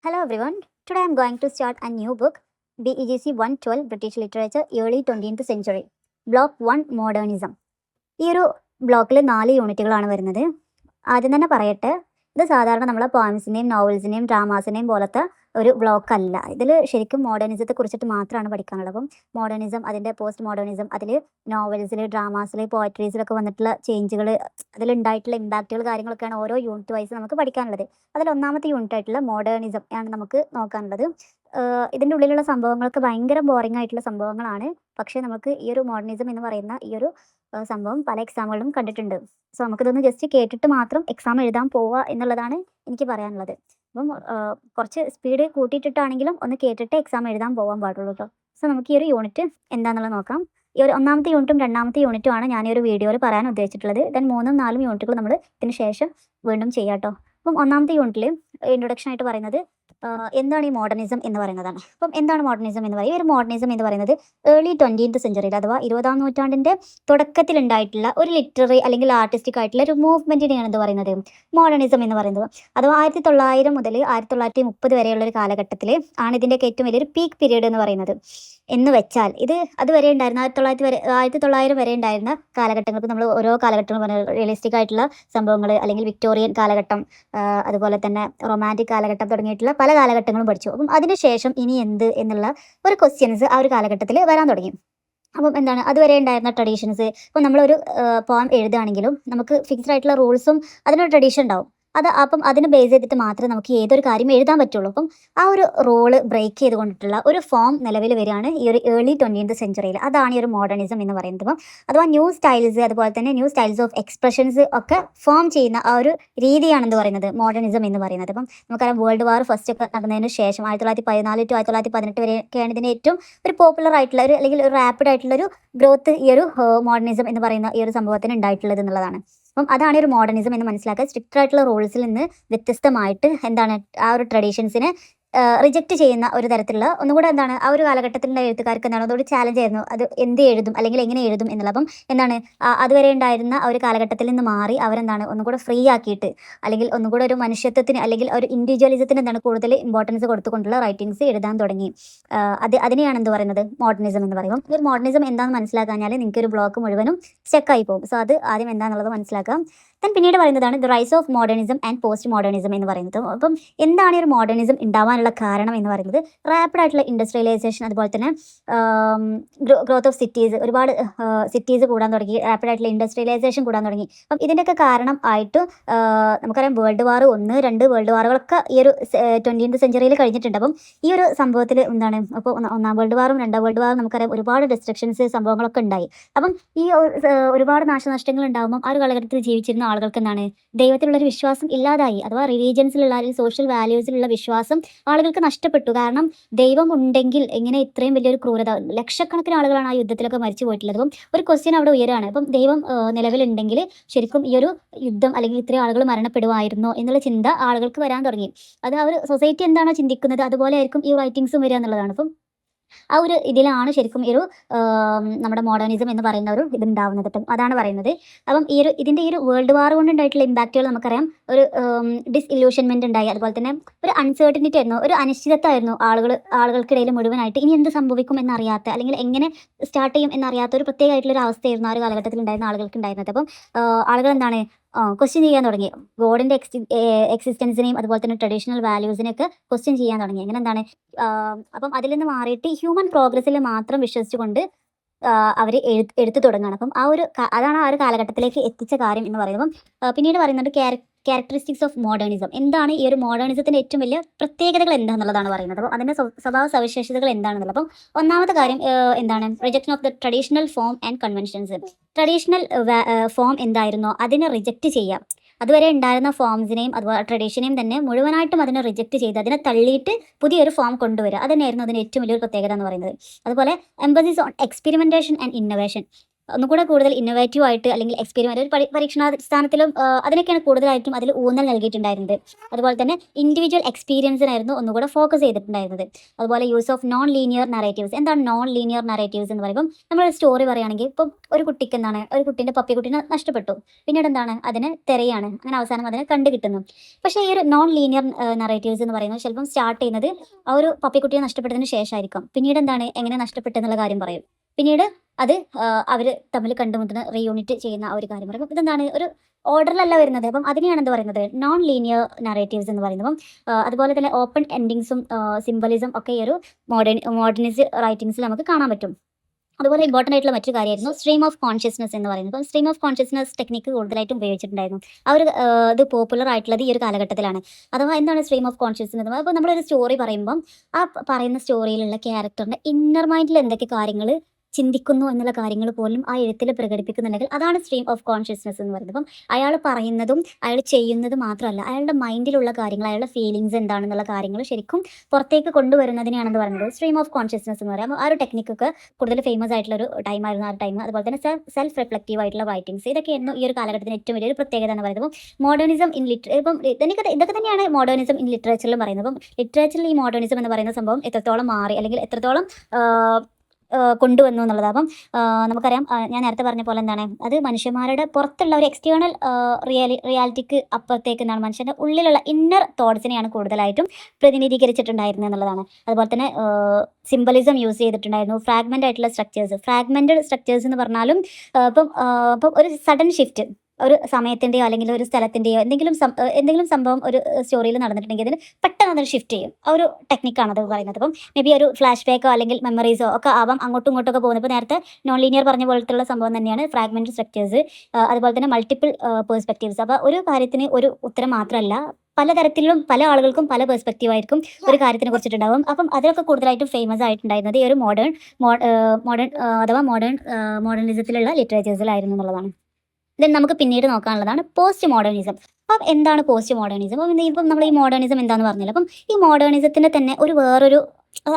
Hello everyone. Today I am going to start a new book, BEGC 112 British Literature Early 20th Century. Block 1 Modernism. ഈ ഒരു ബ്ലോക്കിൽ 4 യൂണിറ്റുകളാണ് വരുന്നത്. ആദ്യം തന്നെ പറയട്ടെ, ഇത് സാധാരണ നമ്മളെ പോയംസിനെയും നോവൽസിനെയും ഡ്രാമാസിനെയും പോലത്തെ ഒരു ബ്ലോക്ക് അല്ല. ഇതിൽ ശരിക്കും മോഡേണിസത്തെ കുറിച്ചിട്ട് മാത്രമാണ് പഠിക്കാനുള്ളത്. അപ്പം മോഡേണിസം, അതിൻ്റെ പോസ്റ്റ് മോഡേണിസം, അതിൽ നോവൽസിൽ, ഡ്രാമാസിൽ, പോയട്രീസിലൊക്കെ വന്നിട്ടുള്ള ചേഞ്ചുകൾ, അതിലുണ്ടായിട്ടുള്ള ഇമ്പാക്റ്റുകൾ, കാര്യങ്ങളൊക്കെയാണ് ഓരോ യൂണിറ്റ് വൈസ് നമുക്ക് പഠിക്കാനുള്ളത്. അതിൽ ഒന്നാമത്തെ യൂണിറ്റ് ആയിട്ടുള്ള മോഡേണിസം ആണ് നമുക്ക് നോക്കാനുള്ളത്. ഇതിൻ്റെ ഉള്ളിലുള്ള സംഭവങ്ങളൊക്കെ ഭയങ്കര ബോറിംഗ് ആയിട്ടുള്ള സംഭവങ്ങളാണ്. പക്ഷേ നമുക്ക് ഈ ഒരു മോഡേണിസം എന്ന് പറയുന്ന ഈ ഒരു സംഭവം പല എക്സാമുകളിലും കണ്ടിട്ടുണ്ട്. സോ നമുക്കിതൊന്ന് ജസ്റ്റ് കേട്ടിട്ട് മാത്രം എക്സാം എഴുതാൻ പോവുക എന്നുള്ളതാണ് എനിക്ക് പറയാനുള്ളത്. അപ്പം കുറച്ച് സ്പീഡ് കൂട്ടിയിട്ടിട്ടാണെങ്കിലും ഒന്ന് കേട്ടിട്ട് എക്സാം എഴുതാൻ പോകാൻ പാടുള്ളൂ കേട്ടോ. സോ നമുക്ക് ഈ ഒരു യൂണിറ്റ് എന്താണെന്നുള്ളത് നോക്കാം. ഈ ഒരു ഒന്നാമത്തെ യൂണിറ്റും രണ്ടാമത്തെ യൂണിറ്റുമാണ് ഞാൻ ഈ ഒരു വീഡിയോയിൽ പറയാൻ ഉദ്ദേശിച്ചിട്ടുള്ളത്. ദെൻ 3ഉം 4ഉം യൂണിറ്റുകൾ നമ്മൾ ഇതിന് ശേഷം വീണ്ടും ചെയ്യാം കേട്ടോ. അപ്പം ഒന്നാമത്തെ യൂണിറ്റിൽ ഇൻട്രൊഡക്ഷൻ ആയിട്ട് പറയുന്നത് എന്താണ് ഈ മോഡേണിസം എന്ന് പറയുന്നതാണ്. അപ്പം എന്താണ് മോഡേണിസം എന്ന് പറയുന്നത്? ഈ ഒരു മോഡേണിസം എന്ന് പറയുന്നത് ഏർലി 20th സെഞ്ചുറിയിൽ അഥവാ 20ാം നൂറ്റാണ്ടിൻ്റെ തുടക്കത്തിലുണ്ടായിട്ടുള്ള ഒരു ലിറ്റററി അല്ലെങ്കിൽ ആർട്ടിസ്റ്റിക് ആയിട്ടുള്ള ഒരു മൂവ്മെൻറ്റിനെയാണ് എന്ത് പറയുന്നത്, മോഡേണിസം എന്ന് പറയുന്നത്. അഥവാ 1900 മുതൽ 1930 വരെയുള്ള ഒരു കാലഘട്ടത്തിൽ ആണ് ഇതിൻ്റെയൊക്കെ ഏറ്റവും വലിയൊരു പീക്ക് പീരീഡ് എന്ന് പറയുന്നത്. എന്ന് വെച്ചാൽ ഇത് അതുവരെ ഉണ്ടായിരുന്ന 1900 വരെ ഉണ്ടായിരുന്ന കാലഘട്ടങ്ങൾക്ക് നമ്മൾ ഓരോ കാലഘട്ടങ്ങൾ പറഞ്ഞാൽ റിയലിസ്റ്റിക് ആയിട്ടുള്ള സംഭവങ്ങൾ, അല്ലെങ്കിൽ വിക്ടോറിയൻ കാലഘട്ടം, അതുപോലെ തന്നെ റൊമാൻറ്റിക് കാലഘട്ടം തുടങ്ങിയിട്ടുള്ള പല കാലഘട്ടങ്ങളും പഠിച്ചു. അപ്പം അതിനുശേഷം ഇനി എന്ത് എന്നുള്ള ഒരു ക്വസ്റ്റ്യൻസ് ആ ഒരു കാലഘട്ടത്തിൽ വരാൻ തുടങ്ങി. അപ്പം എന്താണ് അതുവരെ ഉണ്ടായിരുന്ന ട്രഡീഷൻസ്. ഇപ്പം നമ്മളൊരു പോം എഴുതുകയാണെങ്കിലും നമുക്ക് ഫിക്സ്ഡ് ആയിട്ടുള്ള റൂൾസും അതിനൊരു ട്രഡീഷൻ ഉണ്ടാവും. അപ്പം അതിനെ ബേസ് ചെയ്തിട്ട് മാത്രമേ നമുക്ക് ഏതൊരു കാര്യം എഴുതാൻ പറ്റുള്ളൂ. അപ്പം ആ ഒരു റോള് ബ്രേക്ക് ചെയ്തുകൊണ്ടിട്ടുള്ള ഒരു ഫോം നിലവിൽ വരികയാണ് ഈ ഒരു ഏർലി 20th സെഞ്ചുറിയിൽ. അതാണ് ഈ ഒരു മോഡേണിസം എന്ന് പറയുന്നത്. അപ്പം അഥവാ ന്യൂ സ്റ്റൈൽസ്, അതുപോലെ തന്നെ ന്യൂ സ്റ്റൈൽസ് ഓഫ് എക്സ്പ്രഷൻസ് ഒക്കെ ഫോം ചെയ്യുന്ന ആ ഒരു രീതിയാണെന്ന് പറയുന്നത് മോഡേണിസം എന്ന് പറയുന്നത്. അപ്പം നമുക്കറിയാം വേൾഡ് വാർ ഫസ്റ്റ് ഒക്കെ നടന്നതിന് ശേഷം 1914 to 1918 വരെയൊക്കെയാണ് ഇതിൻ്റെ ഏറ്റവും ഒരു പോപ്പുലർ ആയിട്ടുള്ള ഒരു അല്ലെങ്കിൽ ഒരു റാപ്പിഡ് ആയിട്ടുള്ള ഒരു ഗ്രോത്ത് ഈ ഒരു മോഡേണിസം എന്ന് പറയുന്ന ഈ ഒരു സംഭവത്തിന് ഉണ്ടായിട്ടുള്ളത് എന്നുള്ളതാണ്. അപ്പം അതാണ് ഒരു മോഡേണിസം എന്ന് മനസ്സിലാക്കുക. സ്ട്രിക്റ്റ് ആയിട്ടുള്ള റൂൾസിൽ നിന്ന് വ്യത്യസ്തമായിട്ട് എന്താണ് ആ ഒരു ട്രഡീഷൻസിനെ റിജക്റ്റ് ചെയ്യുന്ന ഒരു തരത്തിലുള്ള ഒന്നുകൂടെ എന്താണ് ആ ഒരു കാലഘട്ടത്തിലുള്ള എഴുത്തുകാർക്ക് എന്താണ് അതോട് ചാലഞ്ച് ആയിരുന്നു. അത് എന്ത് എഴുതും അല്ലെങ്കിൽ എങ്ങനെ എഴുതും എന്നുള്ള. അപ്പം എന്താണ് അതുവരെ ഉണ്ടായിരുന്ന ആ ഒരു കാലഘട്ടത്തിൽ നിന്ന് മാറി അവരെന്താണ് ഒന്നുകൂടെ ഫ്രീ ആക്കിയിട്ട്, അല്ലെങ്കിൽ ഒന്നുകൂടെ ഒരു മനുഷ്യത്വത്തിന് അല്ലെങ്കിൽ ഒരു ഇൻഡിവിജ്വലിസത്തിന് എന്താണ് കൂടുതൽ ഇമ്പോർട്ടൻസ് കൊടുത്തുകൊണ്ടുള്ള റൈറ്റിങ്സ് എഴുതാൻ തുടങ്ങി. അതിനെയാണ് എന്ത് പറയുന്നത്, മോഡേണിസം എന്ന് പറയുമ്പോൾ. ഈ ഒരു മോഡേണിസം എന്താണെന്ന് മനസ്സിലാക്കാഞ്ഞാൽ നിങ്ങൾക്ക് ഒരു ബ്ലോക്ക് മുഴുവനും സ്റ്റക്കായി പോകും. സോ അത് ആദ്യം എന്താണെന്നുള്ളത് മനസ്സിലാക്കാം. ദെൻ പിന്നീട് പറയുന്നതാണ് the rise of modernism and post modernism എന്ന് പറയുന്നത്. അപ്പം എന്താണ് ഈ ഒരു മോഡേണിസം ഉണ്ടാവാനുള്ള കാരണം എന്ന് പറയുന്നത്, റാപ്പിഡ് ആയിട്ടുള്ള ഇൻഡസ്ട്രിയലൈസേഷൻ, അതുപോലെ തന്നെ ഗ്രോത്ത് ഓഫ് സിറ്റീസ്, ഒരുപാട് സിറ്റീസ് കൂടാൻ തുടങ്ങി, റാപ്പിഡ് ആയിട്ടുള്ള ഇൻഡസ്ട്രിയലൈസേഷൻ കൂടാൻ തുടങ്ങി. അപ്പം ഇതിൻ്റെയൊക്കെ കാരണം ആയിട്ട് നമുക്കറിയാം വേൾഡ് വാർ 1, 2 വേൾഡ് വാറുകളൊക്കെ ഈ ഒരു 20th സെഞ്ചുറിയിൽ കഴിഞ്ഞിട്ടുണ്ട്. അപ്പം ഈ ഒരു സംഭവത്തിൽ എന്താണ് അപ്പോൾ ഒന്നാം വേൾഡ് വാറും രണ്ടാം വേൾഡ് വാറും നമുക്കറിയാം ഒരുപാട് ഡിസ്ട്രക്ഷൻസ് സംഭവങ്ങളൊക്കെ ഉണ്ടായി. അപ്പം ഈ ഒരുപാട് നാശനഷ്ടങ്ങൾ ഉണ്ടാകുമ്പം ആ ഒരു കാലഘട്ടത്തിൽ ജീവിച്ചിരുന്ന ആളുകൾക്ക് എന്താണ് ദൈവത്തിലുള്ളൊരു വിശ്വാസം ഇല്ലാതായി. അഥവാ റിലീജിയൻസിലുള്ള അല്ലെങ്കിൽ സോഷ്യൽ വാല്യൂസിലുള്ള വിശ്വാസം ആളുകൾക്ക് നഷ്ടപ്പെട്ടു. കാരണം ദൈവം ഉണ്ടെങ്കിൽ എങ്ങനെ ഇത്രയും വലിയൊരു ക്രൂരത, ലക്ഷക്കണക്കിന് ആളുകളാണ് ആ യുദ്ധത്തിലൊക്കെ മരിച്ചു പോയിട്ടുള്ളത്. അപ്പം ഒരു ക്വസ്റ്റ്യൻ അവിടെ ഉയരാണ്. അപ്പം ദൈവം നിലവിലുണ്ടെങ്കിൽ ശരിക്കും ഈ ഒരു യുദ്ധം അല്ലെങ്കിൽ ഇത്രയും ആളുകൾ മരണപ്പെടുമായിരുന്നോ എന്നുള്ള ചിന്ത ആളുകൾക്ക് വരാൻ തുടങ്ങി. അത് ആ ഒരു സൊസൈറ്റി എന്താണോ ചിന്തിക്കുന്നത് അതുപോലെ ആയിരിക്കും ഈ റൈറ്റിങ്സും വരിക എന്നുള്ളതാണ്. അപ്പം ആ ഒരു ഇതിലാണ് ശരിക്കും ഈ ഒരു നമ്മുടെ മോഡേണിസം എന്ന് പറയുന്ന ഒരു ഇതുണ്ടാവുന്നത് കേട്ടോ. അതാണ് പറയുന്നത്. അപ്പം ഇതിൻ്റെ ഈ ഒരു വേൾഡ് വാർ കൊണ്ടുണ്ടായിട്ടുള്ള ഇമ്പാക്റ്റുകൾ നമുക്കറിയാം. ഒരു ഡിസ്ഇല്യൂഷൻമെൻറ്റ് ഉണ്ടായി, അതുപോലെ തന്നെ ഒരു അൺസർട്ടനിറ്റി ആയിരുന്നു, ഒരു അനിശ്ചിതത്വമായിരുന്നു ആളുകൾക്കിടയിൽ മുഴുവനായിട്ട്. ഇനി എന്ത് സംഭവിക്കും എന്നറിയാത്ത, അല്ലെങ്കിൽ എങ്ങനെ സ്റ്റാർട്ട് ചെയ്യും എന്നറിയാത്ത ഒരു പ്രത്യേകമായിട്ടുള്ള ഒരു അവസ്ഥയായിരുന്നു ആ ഒരു കാലഘട്ടത്തിൽ ഉണ്ടായിരുന്ന ആളുകൾക്ക് ഉണ്ടായിരുന്നത്. അപ്പം ആളുകൾ എന്താണ് ക്വസ്റ്റ്യൻ ചെയ്യാൻ തുടങ്ങി. ഗോഡിൻ്റെ എക്സിസ്റ്റൻസിനെയും അതുപോലെ തന്നെ ട്രഡീഷണൽ വാല്യൂസിനെയൊക്കെ ക്വസ്റ്റ്യൻ ചെയ്യാൻ തുടങ്ങി. എങ്ങനെ എന്താണ് അപ്പം അതിൽ നിന്ന് മാറിയിട്ട് ഹ്യൂമൻ പ്രോഗ്രസ്സിൽ മാത്രം വിശ്വസിച്ചുകൊണ്ട് അവർ എടുത്തു തുടങ്ങുകയാണ്. അപ്പം അതാണ് ആ ഒരു കാലഘട്ടത്തിലേക്ക് എത്തിച്ച കാര്യം എന്ന് പറയുന്നത്. പിന്നീട് പറയുന്നത് ക്യാരക്ടറിസ്റ്റിക്സ് ഓഫ് മോഡേണിസം. എന്താണ് ഈ ഒരു മോഡേണിസത്തിൻ്റെ ഏറ്റവും വലിയ പ്രത്യേകതകൾ എന്താണെന്നുള്ളതാണ് പറയുന്നത്. അപ്പോൾ അതിൻ്റെ സ്വഭാവ സവിശേഷതകൾ എന്താണെന്നുള്ളത്. അപ്പം ഒന്നാമത്തെ കാര്യം എന്താണ്, rejection of the traditional form and conventions. Traditional form എന്തായിരുന്നോ അതിനെ റിജക്റ്റ് ചെയ്യാം. അതുവരെ ഉണ്ടായിരുന്ന ഫോംസിനെയും അതുപോലെ ട്രഡീഷനെയും തന്നെ മുഴുവനായിട്ടും അതിനെ റിജക്റ്റ് ചെയ്ത് അതിനെ തള്ളിയിട്ട് പുതിയൊരു ഫോം കൊണ്ടുവരിക. അത് തന്നെയായിരുന്നു അതിന് ഏറ്റവും വലിയൊരു പ്രത്യേകത എന്ന് പറയുന്നത്. അതുപോലെ emphasis on experimentation and innovation. ഒന്നുകൂടെ കൂടുതൽ ഇന്നോവേറ്റീവ് ആയിട്ട് അല്ലെങ്കിൽ എക്സ്പെരിമെൻ്റ് ഒരു പരീക്ഷണാടിസ്ഥാനത്തിലും അതിനൊക്കെയാണ് കൂടുതലായിട്ടും അതിൽ ഊന്നൽ നൽകിയിട്ടുണ്ടായിരുന്നത്. അതുപോലെ തന്നെ ഇൻഡിവിജ്വൽ എക്സ്പീരിയൻസിനായിരുന്നു ഒന്നുകൂടെ ഫോക്കസ് ചെയ്തിട്ടുണ്ടായിരുന്നത്. അതുപോലെ use of non linear narratives. എന്താണ് നോൺ ലീനിയർ നറേറ്റീവ്സ് എന്ന് പറയുമ്പോൾ നമ്മളൊരു സ്റ്റോറി പറയുകയാണെങ്കിൽ ഇപ്പം ഒരു കുട്ടിക്ക് എന്താണ് ഒരു കുട്ടീൻ്റെ പപ്പിക്കുട്ടീനെ നഷ്ടപ്പെട്ടു, പിന്നീട് എന്താണ് അതിനെ തിരയാണ്, അങ്ങനെ അവസാനം അതിനെ കണ്ടു കിട്ടുന്നു. പക്ഷേ ഈ ഒരു നോൺ ലീനിയർ നറേറ്റീവ്സ് എന്ന് പറയുന്നത് ചിലപ്പം സ്റ്റാർട്ട് ചെയ്യുന്നത് ആ ഒരു പപ്പിക്കുട്ടിയെ നഷ്ടപ്പെട്ടതിന് ശേഷമായിരിക്കും. പിന്നീട് എന്താണ് എങ്ങനെ നഷ്ടപ്പെട്ടെന്നുള്ള കാര്യം പറയും, പിന്നീട് അത് അവർ തമ്മിൽ കണ്ടുമുട്ടുന്ന റീയൂണിറ്റ് ചെയ്യുന്ന ആ ഒരു കാര്യം പറയും. അപ്പം ഇതെന്താണ് ഒരു ഓർഡറിലല്ല വരുന്നത്. അപ്പം അതിനെയാണ് എന്ത് പറയുന്നത് നോൺ ലീനിയർ നറേറ്റീവ്സ് എന്ന് പറയുന്നത്. അപ്പം അതുപോലെ തന്നെ ഓപ്പൺ എൻഡിങ്സും സിംബലിസം ഒക്കെ ഈ ഒരു മോഡേണിസ്റ്റ് റൈറ്റിംഗ്സിൽ നമുക്ക് കാണാൻ പറ്റും. അതുപോലെ ഇമ്പോർട്ടൻ്റ് ആയിട്ടുള്ള മറ്റൊരു കാര്യമായിരുന്നു സ്ട്രീം ഓഫ് കോൺഷ്യസ്നസ് എന്ന് പറയുന്നത്. അപ്പം സ്ട്രീം ഓഫ് കോൺഷ്യസ്നസ് ടെക്നിക്ക് കൂടുതലായിട്ടും ഉപയോഗിച്ചിട്ടുണ്ടായിരുന്നു. ആ ഒരു ഇത് പോപ്പുലർ ആയിട്ടുള്ളത് ഈ ഒരു കാലഘട്ടത്തിലാണ്. അഥവാ എന്താണ് സ്ട്രീം ഓഫ് കോൺഷ്യസ്നസ്? അപ്പോൾ നമ്മളൊരു സ്റ്റോറി പറയുമ്പം ആ പറയുന്ന സ്റ്റോറിയിലുള്ള ക്യാരക്ടറിൻ്റെ ഇന്നർ മൈൻഡിൽ എന്തൊക്കെ കാര്യങ്ങൾ ചിന്തിക്കുന്നു എന്നുള്ള കാര്യങ്ങൾ പോലും ആ എഴുത്തിൽ പ്രകടിപ്പിക്കുന്നുണ്ടെങ്കിൽ അതാണ് സ്ട്രീം ഓഫ് കോൺഷ്യസ്നസ് എന്ന് പറയുന്നത്. അപ്പം അയാൾ പറയുന്നതും അയാൾ ചെയ്യുന്നത് മാത്രമല്ല, അയാളുടെ മൈൻഡിലുള്ള കാര്യങ്ങൾ, അയാളുടെ ഫീലിങ്സ് എന്താണെന്നുള്ള കാര്യങ്ങൾ ശരിക്കും പുറത്തേക്ക് കൊണ്ടുവരുന്നതിനാണെന്ന് പറയുന്നത് സ്ട്രീം ഓഫ് കോൺഷ്യസ്നസ് എന്ന് പറയുമ്പോൾ ആ ഒരു ടെക്നിക്കൊക്കെ കൂടുതൽ ഫേമസ് ആയിട്ടുള്ള ഒരു ടൈമായിരുന്നു ആ ഒരു ടൈം. അതുപോലെ തന്നെ സെൽഫ് റിഫ്ലക്റ്റീവ് ആയിട്ടുള്ള റൈറ്റിംഗ്സ്, ഇതൊക്കെയായിരുന്നു ഈ ഒരു കാലഘട്ടത്തിന് ഏറ്റവും വലിയൊരു പ്രത്യേകത എന്ന് പറയുന്നത്. മോഡേണിസം ഇൻ ഇപ്പം ഇതൊക്കെ തന്നെയാണ് മോഡേണിസം ഇൻ ലിറ്ററേച്ചറിലും പറയുന്നത്. അപ്പം ലിറ്ററേച്ചറിൽ ഈ മോഡേണിസം എന്ന് പറയുന്ന സംഭവം എത്രത്തോളം മാറി അല്ലെങ്കിൽ എത്രത്തോളം കൊണ്ടുവന്നു എന്നുള്ളത്. അപ്പം നമുക്കറിയാം, ഞാൻ നേരത്തെ പറഞ്ഞ പോലെ എന്താണ് അത് മനുഷ്യന്മാരുടെ പുറത്തുള്ള ഒരു എക്സ്റ്റേണൽ റിയാലിറ്റിക്ക് അപ്പുറത്തേക്ക് എന്താണ് മനുഷ്യൻ്റെ ഉള്ളിലുള്ള ഇന്നർ തോട്ട്സിനെയാണ് കൂടുതലായിട്ടും പ്രതിനിധീകരിച്ചിട്ടുണ്ടായിരുന്നത് എന്നുള്ളതാണ്. അതുപോലെ തന്നെ സിംബലിസം യൂസ് ചെയ്തിട്ടുണ്ടായിരുന്നു. ഫ്രാഗ്മെൻ്റ് ആയിട്ടുള്ള ഫ്രാഗ്മെൻറ്റഡ് സ്ട്രക്ചേഴ്സ് എന്ന് പറഞ്ഞാലും ഇപ്പം ഒരു സഡൻ ഷിഫ്റ്റ് ഒരു സമയത്തിൻ്റെയോ അല്ലെങ്കിൽ ഒരു സ്ഥലത്തിൻ്റെയോ എന്തെങ്കിലും സംഭവം ഒരു സ്റ്റോറിയിൽ നടന്നിട്ടുണ്ടെങ്കിൽ അതിന് പെട്ടെന്ന് അതൊരു ഷിഫ്റ്റ് ചെയ്യും. ആ ഒരു ടെക്നിക്കാണ് അത് പറയുന്നത്. അപ്പം മേ ബി ഒരു ഫ്ലാഷ് ബാക്കോ അല്ലെങ്കിൽ മെമ്മറീസോ ഒക്കെ ആവാം അങ്ങോട്ടും ഇങ്ങോട്ടൊക്കെ പോകുന്നത്. ഇപ്പോൾ നേരത്തെ നോൺ ലീനിയർ പറഞ്ഞ പോലത്തുള്ള സംഭവം തന്നെയാണ് ഫ്രാഗ്മെൻറ്റ് സ്ട്രക്ചേഴ്സ്. അതുപോലെ തന്നെ മൾട്ടിപ്പിൾ പേഴ്സ്പെക്റ്റീവ്സ്. അപ്പോൾ ഒരു കാര്യത്തിന് ഒരു ഉത്തരം മാത്രമല്ല, പലതരത്തിലും പല ആളുകൾക്കും പല പെർസ്പെക്റ്റീവ് ആയിരിക്കും ഒരു കാര്യത്തിനെ കുറിച്ചിട്ടുണ്ടാവും. അപ്പം അതിലൊക്കെ കൂടുതലായിട്ടും ഫേമസ് ആയിട്ടുണ്ടായിരുന്നത് ഈ ഒരു മോഡേണിസത്തിലുള്ള ലിറ്ററേച്ചേഴ്സിലായിരുന്നു എന്നുള്ളതാണ്. ദെൻ നമുക്ക് പിന്നീട് നോക്കാനുള്ളതാണ് പോസ്റ്റ് മോഡേണിസം. അപ്പം എന്താണ് പോസ്റ്റ് മോഡേണിസം? അപ്പം ഇപ്പം നമ്മൾ ഈ മോഡേണിസം എന്താണെന്ന് പറഞ്ഞില്ല. അപ്പം ഈ മോഡേണിസത്തിൻ്റെ തന്നെ വേറൊരു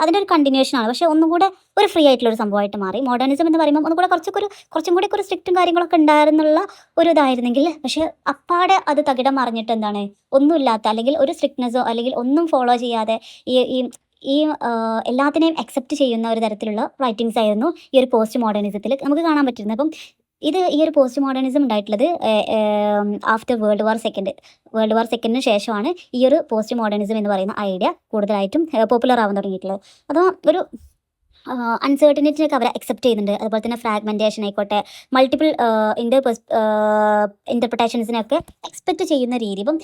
അതിൻ്റെ ഒരു കണ്ടിന്യൂഷനാണ്, പക്ഷേ ഒന്നും കൂടെ ഒരു ഫ്രീ ആയിട്ടുള്ള ഒരു സംഭവമായിട്ട് മാറി. മോഡേണിസം എന്ന് പറയുമ്പോൾ ഒന്നും കൂടെ കുറച്ചും കൂടി ഒരു സ്ട്രിക്റ്റും കാര്യങ്ങളൊക്കെ ഉണ്ടായിരുന്നുള്ള ഒരു ഇതായിരുന്നെങ്കിൽ, പക്ഷേ അപ്പാടെ അത് തകിടം മറിഞ്ഞിട്ട് എന്താണ് ഒന്നുമില്ലാത്ത അല്ലെങ്കിൽ ഒരു സ്ട്രിക്ട്നെസ്സോ അല്ലെങ്കിൽ ഒന്നും ഫോളോ ചെയ്യാതെ ഈ എല്ലാത്തിനെയും അക്സെപ്റ്റ് ചെയ്യുന്ന ഒരു തരത്തിലുള്ള റൈറ്റിങ്സ് ആയിരുന്നു ഈ ഒരു പോസ്റ്റ് മോഡേണിസത്തിൽ നമുക്ക് കാണാൻ പറ്റുന്നത്. അപ്പം ഈ ഒരു പോസ്റ്റ് മോഡേണിസം ഉണ്ടായിട്ടുള്ളത് ആഫ്റ്റർ വേൾഡ് വാർ സെക്കൻഡിന് ശേഷമാണ് ഈ ഒരു പോസ്റ്റ് മോഡേണിസം എന്ന് പറയുന്ന ഐഡിയ കൂടുതലായിട്ടും പോപ്പുലർ ആവാൻ തുടങ്ങിയിട്ടുള്ളത്. അതോ ഒരു അൺസർട്ടനിറ്റിയൊക്കെ അവർ അക്സെപ്റ്റ് ചെയ്യുന്നുണ്ട്. അതുപോലെ തന്നെ ഫ്രാഗ്മെൻറ്റേഷൻ ആയിക്കോട്ടെ, മൾട്ടിപ്പിൾ ഇൻ്റർപ്രിട്ടേഷൻസിനൊക്കെ എക്സ്പെക്റ്റ് ചെയ്യുന്ന രീതി. ഇപ്പം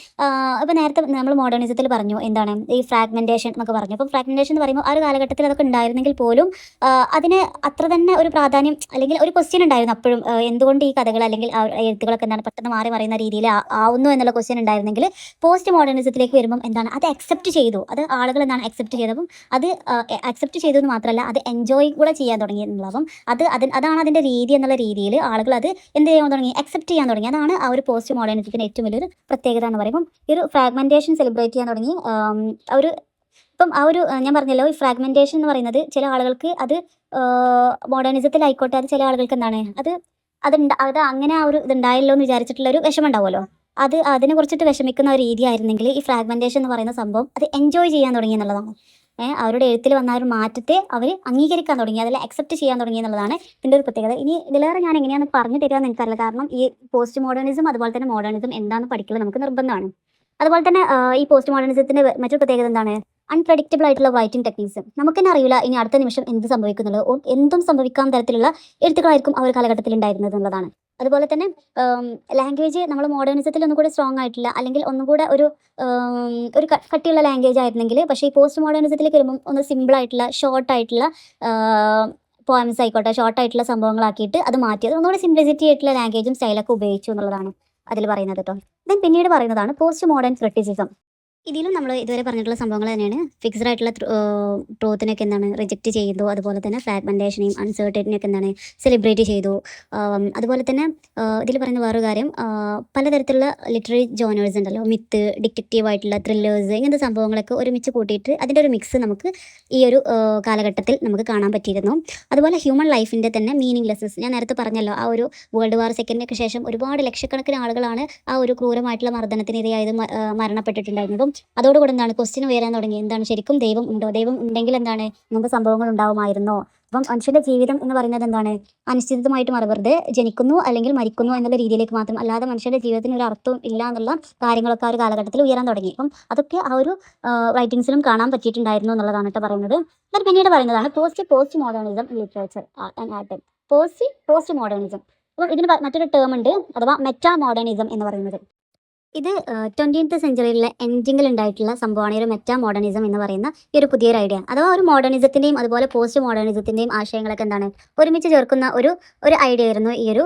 നേരത്തെ നമ്മൾ മോഡേണിസത്തിൽ പറഞ്ഞു എന്താണ് ഈ ഫ്രാഗ്മെൻറ്റേഷൻ എന്നൊക്കെ പറഞ്ഞു. അപ്പം ഫ്രാഗ്മെൻറ്റേഷൻ എന്ന് പറയുമ്പോൾ ആ ഒരു കാലഘട്ടത്തിൽ അതൊക്കെ ഉണ്ടായിരുന്നെങ്കിൽ പോലും അതിന് അത്ര തന്നെ ഒരു പ്രാധാന്യം അല്ലെങ്കിൽ ഒരു ക്വസ്റ്റ്യൻ ഉണ്ടായിരുന്നു അപ്പോഴും, എന്തുകൊണ്ട് ഈ കഥകൾ അല്ലെങ്കിൽ എഴുത്തുകളൊക്കെ എന്താണ് പെട്ടെന്ന് മാറി മറിയുന്ന രീതിയിൽ ആവുന്നു എന്നുള്ള ക്വസ്റ്റ്യൻ ഉണ്ടായിരുന്നെങ്കിൽ പോസ്റ്റ് മോഡേണിസത്തിലേക്ക് വരുമ്പം എന്താണ് അത് അക്സെപ്റ്റ് ചെയ്തു. അത് ആളുകൾ എന്താണ് അക്സെപ്റ്റ് ചെയ്തത്. അപ്പം അത് അക്സെപ്റ്റ് ചെയ്തു എന്ന് മാത്രമല്ല, അത് എൻജോയ് കൂടെ ചെയ്യാൻ തുടങ്ങി എന്നുള്ളതും അതാണ് അതിൻ്റെ രീതി എന്നുള്ള രീതിയിൽ ആളുകൾ അത് എന്ത് ചെയ്യാൻ തുടങ്ങി, അക്സെപ്റ്റ് ചെയ്യാൻ തുടങ്ങി. അതാണ് ആ ഒരു പോസ്റ്റ് മോഡേണിസത്തിൻ്റെ ഏറ്റവും വലിയൊരു പ്രത്യേകത എന്ന് പറയുമ്പോൾ ഈ ഒരു ഫ്രാഗ്മെൻറ്റേഷൻ സെലിബ്രേറ്റ് ചെയ്യാൻ തുടങ്ങി. ഞാൻ പറഞ്ഞല്ലോ, ഈ ഫ്രാഗ്മെൻറ്റേഷൻ എന്ന് പറയുന്നത് ചില ആളുകൾക്ക് അത് മോഡേണിസത്തിലായിക്കോട്ടെ, അത് ചില ആളുകൾക്ക് എന്താണ് അത് അങ്ങനെ ആ ഒരു ഇതുണ്ടായല്ലോ എന്ന് വിചാരിച്ചിട്ടുള്ള ഒരു വിഷമം ഉണ്ടാവുമല്ലോ, അതിനെ കുറിച്ചിട്ട് വിഷമിക്കുന്ന ഒരു രീതി ആയിരുന്നെങ്കിൽ ഈ ഫ്രാഗ്മെൻറ്റേഷൻ എന്ന് പറയുന്ന സംഭവം അത് എൻജോയ് ചെയ്യാൻ തുടങ്ങി എന്നുള്ളതാണ്. അവരുടെ എഴുത്തിൽ വന്ന ഒരു മാറ്റത്തെ അവർ അംഗീകരിക്കാൻ തുടങ്ങി, അതിൽ അക്സെപ്റ്റ് ചെയ്യാൻ തുടങ്ങി എന്നുള്ളതാണ് ഇതിൻ്റെ ഒരു പ്രത്യേകത. ഇനി ഇതിലേറെ ഞാൻ എങ്ങനെയാണ് പറഞ്ഞു തരികയെന്ന് എനിക്കറിയില്ല, കാരണം ഈ പോസ്റ്റ് മോഡേണിസം അതുപോലെ തന്നെ മോഡേണിസം എന്താണെന്ന് പഠിക്കൽ നമുക്ക് നിർബന്ധമാണ്. അതുപോലെ തന്നെ ഈ പോസ്റ്റ് മോഡേണിസത്തിൻ്റെ മറ്റൊരു പ്രത്യേകത എന്താണ്, അൺപ്രഡിക്റ്റബിൾ ആയിട്ടുള്ള റൈറ്റിംഗ് ടെക്നീക്സ്. നമുക്ക് തന്നെ അറിയില്ല ഇനി അടുത്ത നിമിഷം എന്ത് സംഭവിക്കുന്നുള്ളത്, എന്തും സംഭവിക്കാൻ തരത്തിലുള്ള എഴുത്തുകളായിരിക്കും ആ ഒരു കാലഘട്ടത്തിൽ ഉണ്ടായിരുന്നത് എന്നുള്ളതാണ്. അതുപോലെ തന്നെ ലാംഗ്വേജ് നമ്മൾ മോഡേണിസത്തിൽ ഒന്നും കൂടെ സ്ട്രോങ് ആയിട്ടില്ല അല്ലെങ്കിൽ ഒന്നും കൂടെ ഒരു കട്ടിയുള്ള ലാംഗ്വേജ് ആയിരുന്നെങ്കിൽ, പക്ഷേ ഈ പോസ്റ്റ് മോഡേണിസത്തിലേക്ക് വരുമ്പം ഒന്ന് സിമ്പിളായിട്ടുള്ള ഷോർട്ടായിട്ടുള്ള പോയംസ് ആയിക്കോട്ടെ, ഷോർട്ടായിട്ടുള്ള സംഭവങ്ങളാക്കിയിട്ട് അത് മാറ്റിയത് ഒന്നുകൂടി സിംപ്ലിസിറ്റി ആയിട്ടുള്ള ലാംഗ്വേജും സ്റ്റൈലൊക്കെ ഉപയോഗിച്ചു എന്നുള്ളതാണ് അതിൽ പറയുന്നത് കേട്ടോ. ദെൻ പിന്നീട് പറയുന്നതാണ് പോസ്റ്റ് മോഡേൺ ക്രിറ്റിസിസം. ഇതിലും നമ്മൾ ഇതുവരെ പറഞ്ഞിട്ടുള്ള സംഭവങ്ങൾ തന്നെയാണ്. ഫിക്സ്ഡ് ആയിട്ടുള്ള ട്രൂത്തിനൊക്കെ എന്താണ് റിജക്റ്റ് ചെയ്തു. അതുപോലെ തന്നെ ഫ്രാഗ്മെൻറ്റേഷനെയും അൺസർട്ടനിറ്റിയൊക്കെ എന്താണ് സെലിബ്രേറ്റ് ചെയ്തു. അതുപോലെ തന്നെ ഇതിൽ പറയുന്ന വേറൊരു കാര്യം, പലതരത്തിലുള്ള ലിറ്റററി ജോണേഴ്സ് ഉണ്ടല്ലോ, മിത്ത്, ഡിറ്റക്റ്റീവ് ആയിട്ടുള്ള ത്രില്ലേഴ്സ്, ഇങ്ങനത്തെ സംഭവങ്ങളൊക്കെ ഒരുമിച്ച് കൂട്ടിയിട്ട് അതിൻ്റെ ഒരു മിക്സ് നമുക്ക് ഈ ഒരു കാലഘട്ടത്തിൽ നമുക്ക് കാണാൻ പറ്റിയിരുന്നു. അതുപോലെ ഹ്യൂമൻ ലൈഫിൻ്റെ തന്നെ മീനിങ്ലെസ്സസ്, ഞാൻ നേരത്തെ പറഞ്ഞല്ലോ, ആ ഒരു വേൾഡ് വാർ സെക്കൻഡിനൊക്കെ ശേഷം ഒരുപാട് ലക്ഷക്കണക്കിന് ആളുകളാണ് ആ ഒരു ക്രൂരമായിട്ടുള്ള മർദ്ദനത്തിന് ഇരയായത് മരണപ്പെട്ടിട്ടുണ്ടായിരുന്നതും. അതോടുകൂടി എന്താണ് ക്വസ്റ്റ്യൻ ഉയരാൻ തുടങ്ങി. എന്താണ് ശരിക്കും ദൈവം ഉണ്ടോ? ദൈവം ഉണ്ടെങ്കിൽ എന്താണ് ഇങ്ങനത്തെ സംഭവങ്ങൾ ഉണ്ടാവുമായിരുന്നോ? അപ്പം മനുഷ്യന്റെ ജീവിതം എന്ന് പറയുന്നത് എന്താണ് അനിശ്ചിതമായിട്ട് വെറുതെ ജനിക്കുന്നു അല്ലെങ്കിൽ മരിക്കുന്നു എന്നുള്ള രീതിയിലേക്ക് മാത്രം, അല്ലാതെ മനുഷ്യന്റെ ജീവിതത്തിന് ഒരു അർത്ഥവും ഇല്ല എന്നുള്ള കാര്യങ്ങളൊക്കെ ആ ഒരു കാലഘട്ടത്തിൽ ഉയരാൻ തുടങ്ങി. അപ്പം അതൊക്കെ ആ ഒരു റൈറ്റിംഗ്സിലും കാണാൻ പറ്റിയിട്ടുണ്ടായിരുന്നു എന്നുള്ളതാണ് കേട്ടോ പറയുന്നത്. അത് പിന്നീട് പറയുന്നതാണ് post modernism literature and art. Post modernism. അപ്പം ഇതിന് മറ്റൊരു ടേം ഉണ്ട്, അഥവാ മെറ്റാ മോഡേണിസം എന്ന് പറയുന്നത്. ഇത് 20th സെഞ്ചുറിയിലെ എൻഡിങ്ങിൽ ഉണ്ടായിട്ടുള്ള സംഭവമാണ് ഈ ഒരു മെറ്റാ മോഡേണിസം എന്ന് പറയുന്ന ഈ ഒരു പുതിയൊരു ഐഡിയ. അഥവാ ഒരു മോഡേണിസത്തിൻ്റെയും അതുപോലെ പോസ്റ്റ് മോഡേണിസത്തിൻ്റെയും ആശയങ്ങളൊക്കെ എന്താണ് ഒരുമിച്ച് ചേർക്കുന്ന ഒരു ഐഡിയ ആയിരുന്നു ഈ ഒരു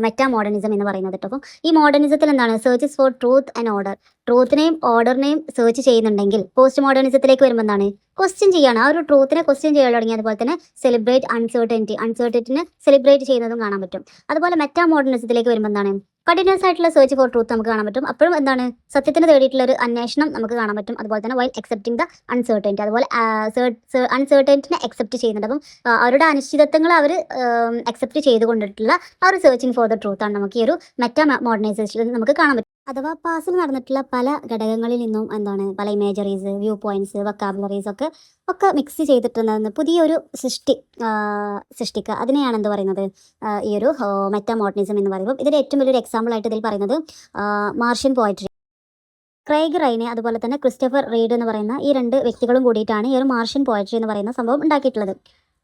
മെറ്റാ മോഡേണിസം എന്ന് പറയുന്നത് കേട്ടോ. അപ്പം ഈ മോഡേണിസത്തിൽ എന്താണ് searches for truth and order, ട്രൂത്തിനെയും ഓർഡറിനെയും സെർച്ച് ചെയ്യുന്നുണ്ടെങ്കിൽ, പോസ്റ്റ് മോഡേണിസത്തിലേക്ക് വരുമ്പോൾ എന്താണ് ക്വസ്റ്റ്യൻ ചെയ്യാണ്, ആ ഒരു ട്രൂത്തിനെ ക്വസ്റ്റ്യൻ ചെയ്യാൻ തുടങ്ങി. അതുപോലെ തന്നെ സെലിബ്രേറ്റ് അൺസർട്ടനിറ്റിനെ സെലിബ്രേറ്റ് ചെയ്യുന്നതും കാണാൻ പറ്റും. അതുപോലെ മെറ്റാ മോഡേണിസത്തിലേക്ക് വരുമ്പോൾ എന്താണ് കണ്ടിന്യൂസ് ആയിട്ടുള്ള സെർച്ച് ഫോർ ട്രൂത്ത് നമുക്ക് കാണാൻ പറ്റും. അപ്പോഴും എന്താണ് സത്യത്തിന് തേടിയിട്ടുള്ള ഒരു അന്വേഷണം നമുക്ക് കാണാൻ പറ്റും. അതുപോലെ തന്നെ വൈൽ അക്സെപ്റ്റിംഗ് ദ അൺസർട്ടനിറ്റി, അതുപോലെ അൺസർട്ടനിറ്റിനെ അക്സെപ്റ്റ് ചെയ്യുന്നുണ്ട്. അപ്പം അവരുടെ അനിശ്ചിതത്വങ്ങൾ അവർ അക്സെപ്റ്റ് ചെയ്തുകൊണ്ടിട്ടുള്ള ആ ഒരു സെർച്ചിങ് ഫോർ ദ ട്രൂത്ത് ആണ് നമുക്ക് ഈ ഒരു മെറ്റാ മോഡേണൈസേഷനിൽ നമുക്ക് കാണാൻ പറ്റും. അഥവാ പാസിൽ നടന്നിട്ടുള്ള പല ഘടകങ്ങളിൽ നിന്നും എന്താണ് പല ഇമേജറീസ്, വ്യൂ പോയിന്റ്സ്, വൊക്കാബുലറീസ് ഒക്കെ മിക്സ് ചെയ്തിട്ടുണ്ടെന്ന് പുതിയൊരു സൃഷ്ടിക്കുക, അതിനെയാണ് എന്ത് പറയുന്നത് ഈ ഒരു മെറ്റാ മോഡേണിസം എന്ന് പറയുമ്പോൾ. ഇതിൻ്റെ ഏറ്റവും വലിയൊരു എക്സാമ്പിൾ ആയിട്ട് ഇതിൽ പറയുന്നത് മാർഷ്യൻ പോയട്രി. ക്രൈഗ് റൈനെ അതുപോലെ തന്നെ ക്രിസ്റ്റഫർ റീഡ് എന്ന് പറയുന്ന ഈ രണ്ട് വ്യക്തികളും കൂടിയിട്ടാണ് ഈ ഒരു മാർഷ്യൻ പോയട്രി എന്ന് പറയുന്ന സംഭവം ഉണ്ടാക്കിയിട്ടുള്ളത്.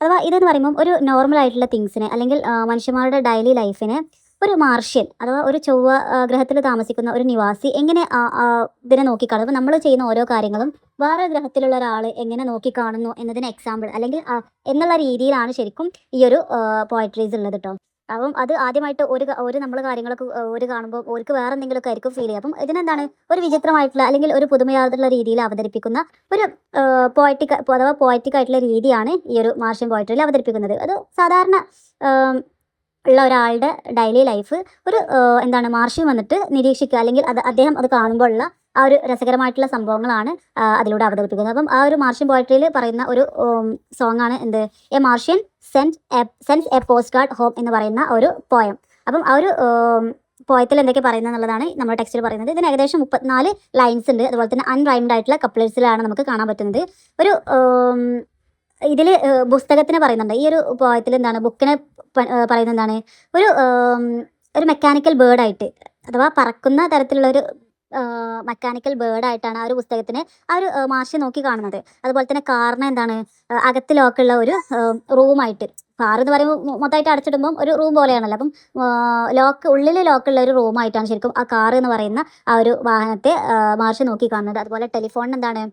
അഥവാ ഇതെന്ന് പറയുമ്പോൾ ഒരു നോർമൽ ആയിട്ടുള്ള തിങ്സിനെ അല്ലെങ്കിൽ മനുഷ്യന്മാരുടെ ഡെയിലി ലൈഫിനെ ഒരു മാർഷ്യൻ അഥവാ ഒരു ചൊവ്വ ഗ്രഹത്തിൽ താമസിക്കുന്ന ഒരു നിവാസി എങ്ങനെ ഇതിനെ നോക്കിക്കാണും, അപ്പോൾ നമ്മൾ ചെയ്യുന്ന ഓരോ കാര്യങ്ങളും വേറെ ഗ്രഹത്തിലുള്ള ഒരാൾ എങ്ങനെ നോക്കിക്കാണുന്നു എന്നതിന് എക്സാമ്പിൾ അല്ലെങ്കിൽ എന്നുള്ള രീതിയിലാണ് ശരിക്കും ഈ ഒരു പോയട്രീസ് ഉള്ളത് കേട്ടോ. അപ്പം അത് ആദ്യമായിട്ട് ഒരു നമ്മൾ കാര്യങ്ങളൊക്കെ ഒരു കാണുമ്പോൾ അവർക്ക് വേറെ എന്തെങ്കിലുമൊക്കെ ആയിരിക്കും ഫീൽ ചെയ്യുക. അപ്പം ഇതിനെന്താണ് ഒരു വിചിത്രമായിട്ടുള്ള അല്ലെങ്കിൽ ഒരു പുതുമയായിട്ടുള്ള രീതിയിൽ അവതരിപ്പിക്കുന്ന ഒരു പോയറ്റിക് ആയിട്ടുള്ള രീതിയാണ് ഈ ഒരു മാർഷ്യൻ പോയട്രിയിൽ അവതരിപ്പിക്കുന്നത്. അത് സാധാരണ ഉള്ള ഒരാളുടെ ഡെയിലി ലൈഫ് ഒരു എന്താണ് മാർഷ്യൻ വന്നിട്ട് നിരീക്ഷിക്കുക, അല്ലെങ്കിൽ അദ്ദേഹം അത് കാണുമ്പോൾ ഉള്ള ആ ഒരു രസകരമായിട്ടുള്ള സംഭവങ്ങളാണ് അതിലൂടെ അവതരിപ്പിക്കുന്നത്. അപ്പം ആ ഒരു മാർഷ്യൻ പോയട്രിയിൽ പറയുന്ന ഒരു സോങ് ആണ് എന്ത്, A Martian sense A post card home എന്ന് പറയുന്ന ഒരു പോയം. അപ്പം ആ ഒരു പോയത്തിൽ എന്തൊക്കെ പറയുന്നത് എന്നുള്ളതാണ് നമ്മുടെ ടെക്സ്റ്റിൽ പറയുന്നത്. ഇതിന് ഏകദേശം 34 ലൈൻസ് ഉണ്ട്. അതുപോലെ തന്നെ അൺറൈംഡ് ആയിട്ടുള്ള കപ്പിൾസിലാണ് നമുക്ക് കാണാൻ പറ്റുന്നത്. ഒരു ഇതിൽ പുസ്തകത്തിന് പറയുന്നുണ്ട്, ഈ ഒരു പോയത്തിൽ എന്താണ് ബുക്കിനെ പറയുന്നത് എന്താണ് ഒരു മെക്കാനിക്കൽ ബേർഡായിട്ട് അഥവാ പറക്കുന്ന തരത്തിലുള്ള ഒരു മെക്കാനിക്കൽ ബേർഡായിട്ടാണ് ആ ഒരു പുസ്തകത്തിന് ആ ഒരു മാർഷ്യൻ നോക്കി കാണുന്നത്. അതുപോലെ തന്നെ കാറിന് എന്താണ് അകത്ത് ലോക്കുള്ള ഒരു റൂമായിട്ട്, കാർ എന്ന് പറയുമ്പോൾ മൊത്തമായിട്ട് അടച്ചിടുമ്പം ഒരു റൂം പോലെയാണല്ലോ. അപ്പം ഉള്ളിൽ ലോക്കുള്ള ഒരു റൂമായിട്ടാണ് ശരിക്കും ആ കാർ എന്ന് പറയുന്ന ആ ഒരു വാഹനത്തെ മാർഷ്യൻ നോക്കി കാണുന്നത്. അതുപോലെ ടെലിഫോണിന് എന്താണ്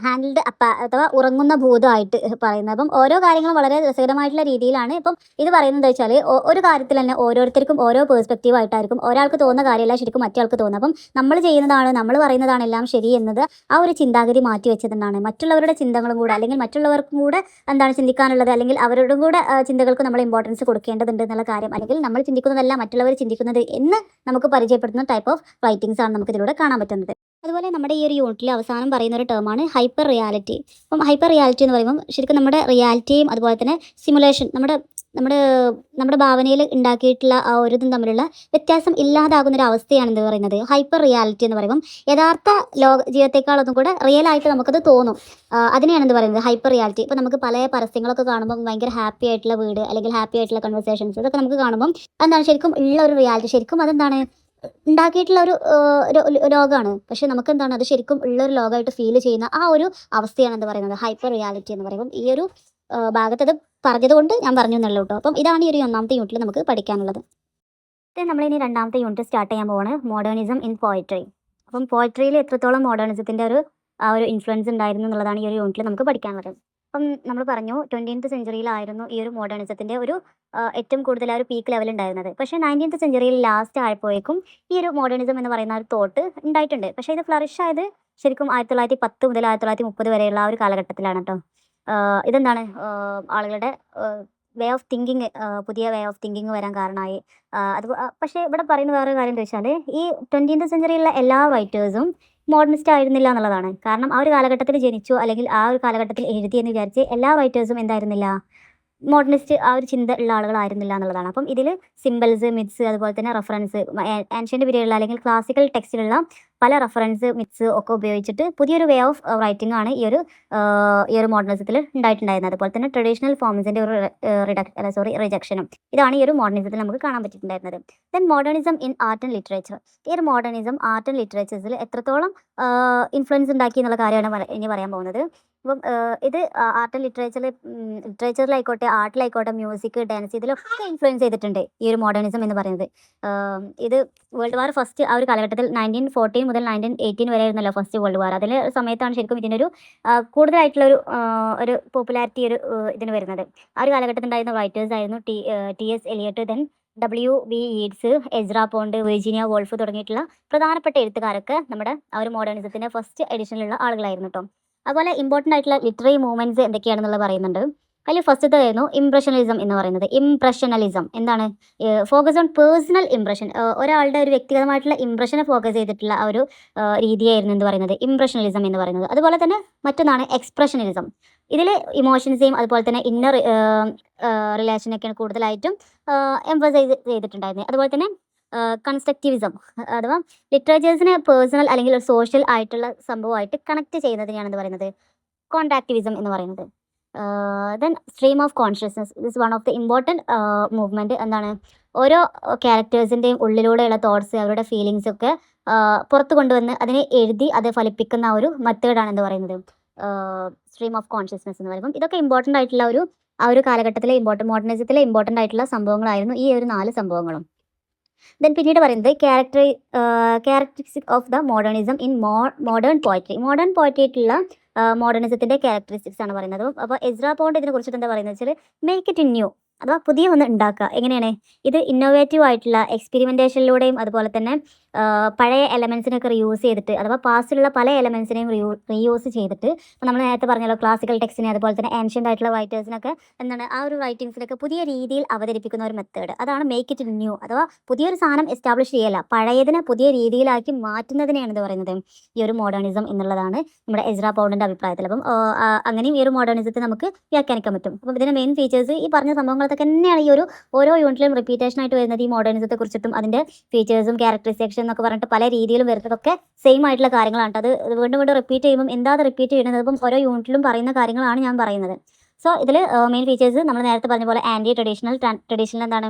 ഹാൻഡിൽഡ് അഥവാ ഉറങ്ങുന്ന ഭൂതമായിട്ട് പറയുന്നത്. അപ്പം ഓരോ കാര്യങ്ങളും വളരെ രസകരമായിട്ടുള്ള രീതിയിലാണ്. ഇപ്പം ഇത് പറയുന്നത് എന്താ വെച്ചാൽ ഒരു കാര്യത്തിൽ തന്നെ ഓരോരുത്തർക്കും ഓരോ പേഴ്സ്പെക്റ്റീവ് ആയിട്ടായിരിക്കും. ഒരാൾക്ക് തോന്നുന്ന കാര്യമല്ല ശരിക്കും മറ്റേ ആൾക്ക് തോന്നുന്നത്. അപ്പം നമ്മൾ ചെയ്യുന്നതാണ്, നമ്മൾ പറയുന്നതാണ് എല്ലാം ശരി എന്നത് ആ ഒരു ചിന്താഗതി മാറ്റി വെച്ചതെന്നാണ്. മറ്റുള്ളവരുടെ ചിന്തകളും കൂടെ അല്ലെങ്കിൽ മറ്റുള്ളവർക്കും കൂടെ എന്താണ് ചിന്തിക്കാനുള്ളത്, അല്ലെങ്കിൽ അവരുടെ കൂടെ ചിന്തകൾക്ക് നമ്മൾ ഇമ്പോർട്ടൻസ് കൊടുക്കേണ്ടതുണ്ട് എന്നുള്ള കാര്യം, അല്ലെങ്കിൽ നമ്മൾ ചിന്തിക്കുന്നതല്ല മറ്റുള്ളവർ ചിന്തിക്കുന്നത് എന്ന് നമുക്ക് പരിചയപ്പെടുത്തുന്ന ടൈപ്പ് ഓഫ് റൈറ്റിംഗ്സ് ആണ് നമുക്ക് ഇതിലൂടെ കാണാൻ പറ്റുന്നത്. അതുപോലെ നമ്മുടെ ഈ ഒരു യൂണിറ്റിൽ അവസാനം പറയുന്ന ഒരു ടേമാണ് ഹൈപ്പർ റിയാലിറ്റി. അപ്പം ഹൈപ്പർ റിയാലിറ്റി എന്ന് പറയുമ്പോൾ ശരിക്കും നമ്മുടെ റിയാലിറ്റിയും അതുപോലെ തന്നെ സിമുലേഷൻ നമ്മുടെ ഭാവനയിൽ ഉണ്ടാക്കിയിട്ടുള്ള ആ ഒരു ഇതും തമ്മിലുള്ള വ്യത്യാസം ഇല്ലാതാകുന്ന ഒരു അവസ്ഥയാണ് എന്ന് പറയുന്നത് ഹൈപ്പർ റിയാലിറ്റി എന്ന് പറയുമ്പം. യഥാർത്ഥ ജീവിതത്തെക്കാളൊന്നും കൂടെ റിയൽ ആയിട്ട് നമുക്കത് തോന്നും. അതിനെയാണ് എന്ത് പറയുന്നത് ഹൈപ്പർ റിയാലിറ്റി. ഇപ്പോൾ നമുക്ക് പല പരസ്യങ്ങളൊക്കെ കാണുമ്പോൾ ഭയങ്കര ഹാപ്പി ആയിട്ടുള്ള വീട് അല്ലെങ്കിൽ ഹാപ്പി ആയിട്ടുള്ള കൺവെർസേഷൻസ് ഇതൊക്കെ നമുക്ക് കാണുമ്പം എന്താണ് ശരിക്കും ഉള്ള ഒരു റിയാലിറ്റി, ശരിക്കും അതെന്താണ് ഉണ്ടാക്കിയിട്ടുള്ള ഒരു ലോകമാണ്. പക്ഷെ നമുക്ക് എന്താണ് അത് ശരിക്കും ഉള്ളൊരു ലോകമായിട്ട് ഫീൽ ചെയ്യുന്ന ആ ഒരു അവസ്ഥയാണ് എന്ത് പറയുന്നത് ഹൈപ്പർ റിയാലിറ്റി എന്ന് പറയുമ്പോൾ. ഈ ഒരു ഭാഗത്ത് അത് പറഞ്ഞതുകൊണ്ട് ഞാൻ പറഞ്ഞു എന്നുള്ളൂ കേട്ടോ. അപ്പം ഇതാണ് ഈ ഒരു 1ാമത്തെ യൂണിറ്റിൽ നമുക്ക് പഠിക്കാനുള്ളത്. നമ്മളിനി 2ാമത്തെ യൂണിറ്റ് സ്റ്റാർട്ട് ചെയ്യാൻ പോവാണ്, മോഡേണിസം ഇൻ പോയട്രി. അപ്പം പോയട്രിയിൽ എത്രത്തോളം മോഡേണിസത്തിൻ്റെ ഒരു ഇൻഫ്ലുവൻസ് ഉണ്ടായിരുന്നു എന്നുള്ളതാണ് ഈ ഒരു യൂണിറ്റിൽ നമുക്ക് പഠിക്കാനുള്ളത്. അപ്പം നമ്മൾ പറഞ്ഞു 20th സെഞ്ചുറിയിലായിരുന്നു ഈ ഒരു മോഡേണിസത്തിൻ്റെ ഒരു ഏറ്റവും കൂടുതൽ ആ ഒരു പീക്ക് ലെവൽ ഉണ്ടായിരുന്നത്. പക്ഷേ 19th സെഞ്ചുറിയിൽ ലാസ്റ്റ് ആയപ്പോഴേക്കും ഈ ഒരു മോഡേണിസം എന്ന് പറയുന്ന ഒരു തോട്ട് ഉണ്ടായിട്ടുണ്ട്. പക്ഷേ ഇത് ഫ്ലറിഷ് ആയത് ശരിക്കും 1910 മുതൽ 1930 വരെയുള്ള ആ ഒരു കാലഘട്ടത്തിലാണ് കേട്ടോ. ഇതെന്താണ് ആളുകളുടെ വേ ഓഫ് തിങ്കിങ്, പുതിയ വേ ഓഫ് തിങ്കിങ് വരാൻ കാരണമായി. പക്ഷേ ഇവിടെ പറയുന്ന വേറൊരു കാര്യം എന്താ വെച്ചാൽ, ഈ 20th സെഞ്ചുറിയിലുള്ള എല്ലാ റൈറ്റേഴ്സും മോഡേണിസ്റ്റ് ആയിരുന്നില്ല എന്നുള്ളതാണ്. കാരണം ആ ഒരു കാലഘട്ടത്തിൽ ജനിച്ചു അല്ലെങ്കിൽ ആ ഒരു കാലഘട്ടത്തിൽ എഴുതി എന്ന് വിചാരിച്ച് എല്ലാ റൈറ്റേഴ്സും എന്തായിരുന്നില്ല, മോഡേണിസ്റ്റ് ആ ഒരു ചിന്ത ഉള്ള ആളുകളായിരുന്നില്ല എന്നുള്ളതാണ്. അപ്പം ഇതിൽ സിംബൽസ്, മിത്സ്, അതുപോലെ തന്നെ റെഫറൻസ്, ആൻഷ്യൻ്റ് പീരിയഡിലുള്ള അല്ലെങ്കിൽ ക്ലാസിക്കൽ ടെക്സ്റ്റിലുള്ള പല റെഫറൻസ്, മിത്സ് ഒക്കെ ഉപയോഗിച്ചിട്ട് പുതിയൊരു വേ ഓഫ് റൈറ്റിംഗ് ആണ് ഈ ഒരു മോഡേണിസത്തിൽ ഉണ്ടായിട്ടുണ്ടായിരുന്നത്. അതുപോലെ തന്നെ ട്രഡീഷണൽ ഫോംസിൻ്റെ ഒരു റിജക്ഷനും ഇതാണ് ഈ ഒരു മോഡേണിസത്തിൽ നമുക്ക് കാണാൻ പറ്റിയിട്ടുണ്ടായിരുന്നത്. Then modernism in art and literature. ഈ ഒരു മോഡേണിസം ആർട്ട് ആൻഡ് ലിറ്ററേച്ചേഴ്സിൽ എത്രത്തോളം ഇൻഫ്ലുവൻസ് ഉണ്ടാക്കി എന്നുള്ള കാര്യമാണ് ഇനി പറയാൻ പോകുന്നത്. അപ്പം ഇത് ആർട്ട് ആൻഡ് ലിറ്ററേച്ചറിലായിക്കോട്ടെ, ആർട്ടിലായിക്കോട്ടെ, മ്യൂസിക്, ഡാൻസ്, ഇതിലൊക്കെ ഇൻഫ്ലുവൻസ് ചെയ്തിട്ടുണ്ട് ഈ ഒരു മോഡേണിസം എന്ന് പറയുന്നത്. ഇത് വേൾഡ് വാർ ഫസ്റ്റ് ആ ഒരു കാലഘട്ടത്തിൽ 1914 മുതൽ 1918 വരെ ആയിരുന്നല്ലോ ഫസ്റ്റ് വേൾഡ് വാർ. അതിൽ സമയത്താണ് ശരിക്കും ഇതിനൊരു കൂടുതലായിട്ടുള്ളൊരു ഒരു പോപ്പുലാരിറ്റി ഇതിന് വരുന്നത്. ആ ഒരു കാലഘട്ടത്തിൽ ഉണ്ടായിരുന്ന റൈറ്റേഴ്സ് ആയിരുന്നു T.S. Eliot, then W.B. Yeats, Ezra Pound, Virginia Woolf തുടങ്ങിയിട്ടുള്ള പ്രധാനപ്പെട്ട എഴുത്തുകാരൊക്കെ നമ്മുടെ ആ ഒരു മോഡേണിസത്തിൻ്റെ ഫസ്റ്റ് എഡിഷനിലുള്ള ആളുകളായിരുന്നു കേട്ടോ. അതുപോലെ ഇമ്പോർട്ടൻ്റ് ആയിട്ടുള്ള ലിറ്റററി മൂവ്മെൻറ്റ്സ് എന്തൊക്കെയാണെന്നുള്ളത് പറയുന്നുണ്ട്. അതിൽ ഫസ്റ്റത്തായിരുന്നു ഇംപ്രഷനലിസം എന്ന് പറയുന്നത്. ഇംപ്രഷനലിസം എന്താണ്? ഫോക്കസ് ഓൺ പേഴ്സണൽ ഇംപ്രഷൻ, ഒരാളുടെ ഒരു വ്യക്തിഗതമായിട്ടുള്ള ഇംപ്രഷനെ ഫോക്കസ് ചെയ്തിട്ടുള്ള ആ ഒരു രീതിയായിരുന്നു എന്ന് പറയുന്നത് ഇംപ്രഷനലിസം എന്ന് പറയുന്നത്. അതുപോലെ തന്നെ മറ്റൊന്നാണ് എക്സ്പ്രഷനലിസം. ഇതിൽ ഇമോഷൻസെയും അതുപോലെ തന്നെ ഇന്നർ റിലേഷനൊക്കെയാണ് കൂടുതലായിട്ടും എംഫസൈസ് ചെയ്തിട്ടുണ്ടായിരുന്നത്. അതുപോലെ തന്നെ കൺസ്ട്രക്റ്റിവിസം അഥവാ ലിറ്ററേച്ചേഴ്സിനെ പേഴ്സണൽ അല്ലെങ്കിൽ ഒരു സോഷ്യൽ ആയിട്ടുള്ള സംഭവമായിട്ട് കണക്ട് ചെയ്യുന്നതിനെയാണെന്ന് പറയുന്നത് കോൺട്രാക്റ്റിവിസം എന്ന് പറയുന്നത്. Then stream of consciousness is one of the important movement. എന്താണ്? ഓരോ ക്യാരക്ടേഴ്സിൻ്റെയും ഉള്ളിലൂടെയുള്ള തോട്ട്സ്, അവരുടെ ഫീലിങ്സ് ഒക്കെ പുറത്ത് കൊണ്ടുവന്ന് അതിനെ എഴുതി അത് ഫലിപ്പിക്കുന്ന ഒരു മെത്തേഡാണ് എന്ന് പറയുന്നത് സ്ട്രീം ഓഫ് കോൺഷ്യസ്നസ് എന്ന് പറയുമ്പോൾ. ഇതൊക്കെ ഇമ്പോർട്ടൻ്റ് ആയിട്ടുള്ള ആ ഒരു കാലഘട്ടത്തിലെ മോഡേണിസത്തിലെ ഇമ്പോർട്ടൻ്റ് ആയിട്ടുള്ള സംഭവങ്ങളായിരുന്നു ഈ ഒരു 4 സംഭവങ്ങളും. ദെൻ പിന്നീട് പറയുന്നത് characteristics of the modernism in modern poetry. Modern പോയട്രിയായിട്ടുള്ള മോഡേണിസത്തിൻ്റെ ക്യാരക്ടറിസ്റ്റിക്സ് ആണ് പറയുന്നത്. അപ്പോൾ എസ്ര പോണ്ട് ഇതിനെ കുറിച്ചിട്ട് എന്താ പറയുന്നത് വെച്ചാൽ, മേക്ക് ഇറ്റ് ന്യൂ അഥവാ പുതിയ ഒന്ന് ഉണ്ടാക്കുക. എങ്ങനെയാണ് ഇത്? ഇന്നോവേറ്റീവ് ആയിട്ടുള്ള എക്സ്പെരിമെൻറ്റേഷനിലൂടെയും അതുപോലെ തന്നെ പഴയ എലമെൻസിനൊക്കെ റീയൂസ് ചെയ്തിട്ട്, അഥവാ പാസ്റ്റിലുള്ള പല എലമെൻസിനെയും റീയൂസ് ചെയ്തിട്ട്, ഇപ്പോൾ നമ്മൾ നേരത്തെ പറഞ്ഞല്ലോ ക്ലാസിക്കൽ ടെക്സ്റ്റിനെ അതുപോലെ തന്നെ ആൻഷ്യൻ്റ് ആയിട്ടുള്ള റൈറ്റേഴ്സിനൊക്കെ എന്താണ് ആ ഒരു റൈറ്റിങ്സിലൊക്കെ പുതിയ രീതിയിൽ അവതരിപ്പിക്കുന്ന ഒരു മെത്തേഡ്, അതാണ് മേക്ക് ഇറ്റ് ന്യൂ. അഥവാ പുതിയൊരു സാധനം എസ്റ്റാബ്ലിഷ് ചെയ്യല്ല, പഴയതിനെ പുതിയ രീതിയിലാക്കി മാറ്റുന്നതിനെയാണ് ഇത് പറയുന്നത് ഈ ഒരു മോഡേണിസം എന്നുള്ളതാണ് നമ്മുടെ എസ്ര പൗണ്ടിൻ്റെ അഭിപ്രായത്തിൽ. അപ്പം അങ്ങനെയും ഈ ഒരു മോഡേണിസത്തെ നമുക്ക് വ്യാഖ്യാനിക്കാൻ പറ്റും. അപ്പം ഇതിൻ്റെ മെയിൻ ഫീച്ചേഴ്സ് ഈ പറഞ്ഞ സംഭവങ്ങളൊക്കെ തന്നെയാണ് ഈ ഓരോ യൂണിറ്റിലും റിപ്പീറ്റേഷൻ ആയിട്ട് വരുന്നത്. ഈ മോഡേണിസത്തെ കുറിച്ചിട്ടും അതിൻ്റെ ഫീച്ചേഴ്സും ക്യാരക്ടറിസ്റ്റിക്സും എന്നൊക്കെ പറഞ്ഞിട്ട് പല രീതിയിലും വരുന്നതൊക്കെ സെയിം ആയിട്ടുള്ള കാര്യങ്ങളാണ്. അത് വീണ്ടും വീണ്ടും റിപ്പീറ്റ് ചെയ്യുമ്പോൾ എന്താ അത് റിപ്പീറ്റ് ചെയ്യുന്നത്? ഇപ്പം ഓരോ യൂണിറ്റിലും പറയുന്ന കാര്യങ്ങളാണ് ഞാൻ പറയുന്നത്. സോ ഇതിൽ മെയിൻ ഫീച്ചേഴ്സ് നമ്മൾ നേരത്തെ പറഞ്ഞ പോലെ ആൻറ്റി ട്രഡീഷണൽ എന്താണ്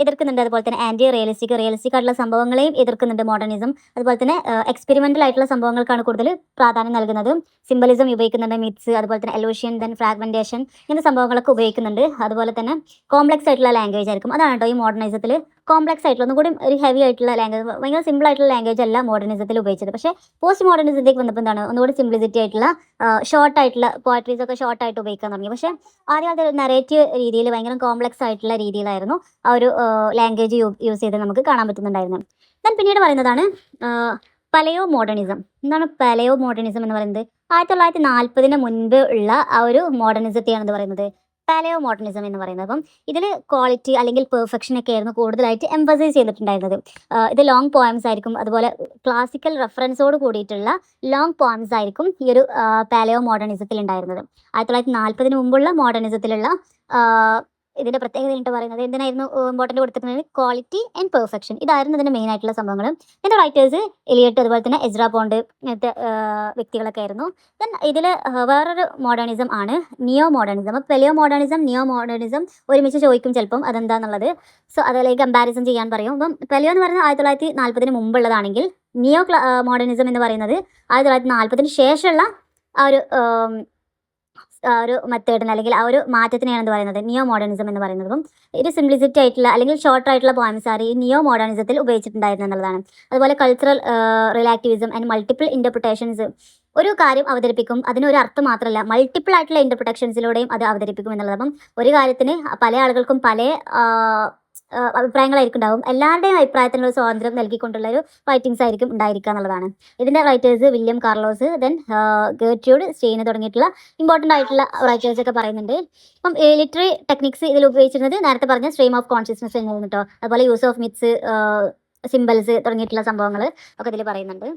എതിർക്കുന്നുണ്ട്. അതുപോലെ തന്നെ ആൻറ്റി റിയലിസ്റ്റിക് ആയിട്ടുള്ള സംഭവങ്ങളെയും എതിർക്കുന്നുണ്ട് മോഡേണിസം. അതുപോലെ തന്നെ എക്സ്പെരിമെൻ്റൽ ആയിട്ടുള്ള സംഭവങ്ങൾക്കാണ് കൂടുതൽ പ്രാധാന്യം നൽകുന്നത്. സിംബലിസം ഉപയോഗിക്കുന്നുണ്ട്, മിത്സ്, അതുപോലെ തന്നെ എലൂഷൻ, ദെൻ ഫ്രാഗ്മെൻറ്റേഷൻ, ഇങ്ങനത്തെ സംഭവങ്ങളൊക്കെ ഉപയോഗിക്കുന്നുണ്ട്. അതുപോലെ തന്നെ കോംപ്ലക്സ് ആയിട്ടുള്ള ലാംഗ്വേജ് ആയിരിക്കും. അതാണ് കേട്ടോ ഈ മോഡേണിസത്തിൽ കോംപ്ലക്സ് ആയിട്ടുള്ള ഒന്നും കൂടി ഒരു ഹെവി ആയിട്ടുള്ള ലാംഗ്വേജ്, ഭയങ്കര സിമ്പിൾ ആയിട്ടുള്ള ലാംഗ്വേജ് അല്ല മോഡേണിസത്തിൽ ഉപയോഗിച്ചത്. പക്ഷേ പോസ്റ്റ് മോഡേണിസത്തിലേക്ക് വന്നപ്പോൾ എന്താണ് ഒന്നുകൂടി സിംപ്ലിസിറ്റി ആയിട്ടുള്ള ഷോർട്ട് ആയിട്ടുള്ള പോയട്രീസ് ഒക്കെ ഷോർട്ട് ആയിട്ട് ഉപയോഗിക്കാൻ തുടങ്ങി. പക്ഷേ ആദ്യം അത് നറേറ്റീവ് രീതിയിൽ ഭയങ്കര കോംപ്ലക്സ് ആയിട്ടുള്ള രീതിയിലായിരുന്നു ആ ഒരു ലാംഗ്വേജ് യൂസ് ചെയ്ത് നമുക്ക് കാണാൻ പറ്റുന്നുണ്ടായിരുന്നു. ദെൻ പിന്നീട് പറയുന്നതാണ് പലയോ മോഡേണിസം. എന്താണ് പലയോ മോഡേണിസം എന്ന് പറയുന്നത്? 1940 മുൻപ് ഉള്ള ആ ഒരു മോഡേണിസത്തെയാണെന്ന് പറയുന്നത് പാലയോ മോഡേണിസം എന്ന് പറയുന്നത്. അപ്പം ഇതിൽ ക്വാളിറ്റി അല്ലെങ്കിൽ പെർഫെക്ഷനൊക്കെ ആയിരുന്നു കൂടുതലായിട്ട് എംഫസൈസ് ചെയ്തിട്ടുണ്ടായിരുന്നത്. ഇത് ലോങ് പോയംസ് ആയിരിക്കും, അതുപോലെ ക്ലാസിക്കൽ റെഫറൻസോട് കൂടിയിട്ടുള്ള ലോങ് പോയംസ് ആയിരിക്കും ഈ ഒരു പാലയോ മോഡേണിസത്തിൽ ഉണ്ടായിരുന്നത്. 1940 മുമ്പുള്ള മോഡേണിസത്തിലുള്ള ഇതിൻ്റെ പ്രത്യേകത എന്നിട്ട് പറയുന്നത് എന്തിനായിരുന്നു ഇമ്പോർട്ടൻറ്റ് കൊടുത്തിരുന്നത്? Quality and perfection. ഇതായിരുന്നു ഇതിൻ്റെ മെയിൻ ആയിട്ടുള്ള സംഭവങ്ങൾ. ഇതിൻ്റെ റൈറ്റേഴ്സ് എലിയട്ട്, അതുപോലെ തന്നെ എസ്ര പോണ്ട്, ഇങ്ങനത്തെ വ്യക്തികളൊക്കെ ആയിരുന്നു. ദെൻ ഇതിൽ വേറൊരു മോഡേണിസം ആണ് നിയോ മോഡേണിസം. അപ്പോൾ പെലിയോ മോഡേണിസം, നിയോ മോഡേണിസം ഒരുമിച്ച് ചോദിക്കും ചിലപ്പം അതെന്താണെന്നുള്ളത്. സോ അതിലേക്ക് കമ്പാരിസൺ ചെയ്യാൻ പറയും. അപ്പം പെലിയോ എന്ന് പറയുന്നത് 1940 മുമ്പുള്ളതാണെങ്കിൽ നിയോ മോഡേണിസം എന്ന് പറയുന്നത് 1940 ശേഷമുള്ള ആ ഒരു മെത്തേഡിന് അല്ലെങ്കിൽ ആ ഒരു മാറ്റത്തിനെയാണ് എന്ത് പറയുന്നത് നിയോ മോഡേണിസം എന്ന് പറയുന്നത്. അപ്പം ഇത് സിംപ്ലിസിറ്റി ആയിട്ടുള്ള അല്ലെങ്കിൽ ഷോർട്ട് ആയിട്ടുള്ള പോയംസ് ആണ് ഈ നിയോ മോഡേണിസത്തിൽ ഉപയോഗിച്ചിട്ടുണ്ടായിരുന്നു എന്നുള്ളതാണ്. അതുപോലെ കൾച്ചറൽ റിലാക്റ്റിവിസം ആൻഡ് മൾട്ടിപ്പിൾ ഇൻ്റർപ്രിട്ടേഷൻസ്, ഒരു കാര്യം അവതരിപ്പിക്കും, അതിനൊരു അർത്ഥം മാത്രമല്ല മൾട്ടിപ്പിൾ ആയിട്ടുള്ള ഇൻ്റർപ്രിട്ടേഷൻസിലൂടെയും അത് അവതരിപ്പിക്കും എന്നുള്ളത്. അപ്പം ഒരു കാര്യത്തിന് പല ആളുകൾക്കും പല അഭിപ്രായങ്ങളായിരിക്കും ഉണ്ടാവും. എല്ലാവരുടെയും അഭിപ്രായത്തിനുള്ള സ്വാതന്ത്ര്യം നൽകിക്കൊണ്ടുള്ള ഒരു റൈറ്റിങ്സ് ആയിരിക്കും ഉണ്ടായിരിക്കുക എന്നുള്ളതാണ്. ഇതിൻ്റെ writers William Carlos, then Gertrude Stein തുടങ്ങിയിട്ടുള്ള ഇമ്പോർട്ടൻ്റ് ആയിട്ടുള്ള റൈറ്റേഴ്സൊക്കെ പറയുന്നുണ്ട്. അപ്പം ലിറ്റററി ടെക്നിക്സ് ഇതിൽ ഉപയോഗിച്ചിരുന്നത് നേരത്തെ പറഞ്ഞ സ്ട്രീം ഓഫ് കോൺഷ്യസ്നസ് എന്ന് കേട്ടോ. അതുപോലെ യൂസ് ഓഫ് മിത്സ്, സിമ്പിൾസ് തുടങ്ങിയിട്ടുള്ള സംഭവങ്ങൾ ഒക്കെ ഇതിൽ പറയുന്നുണ്ട്.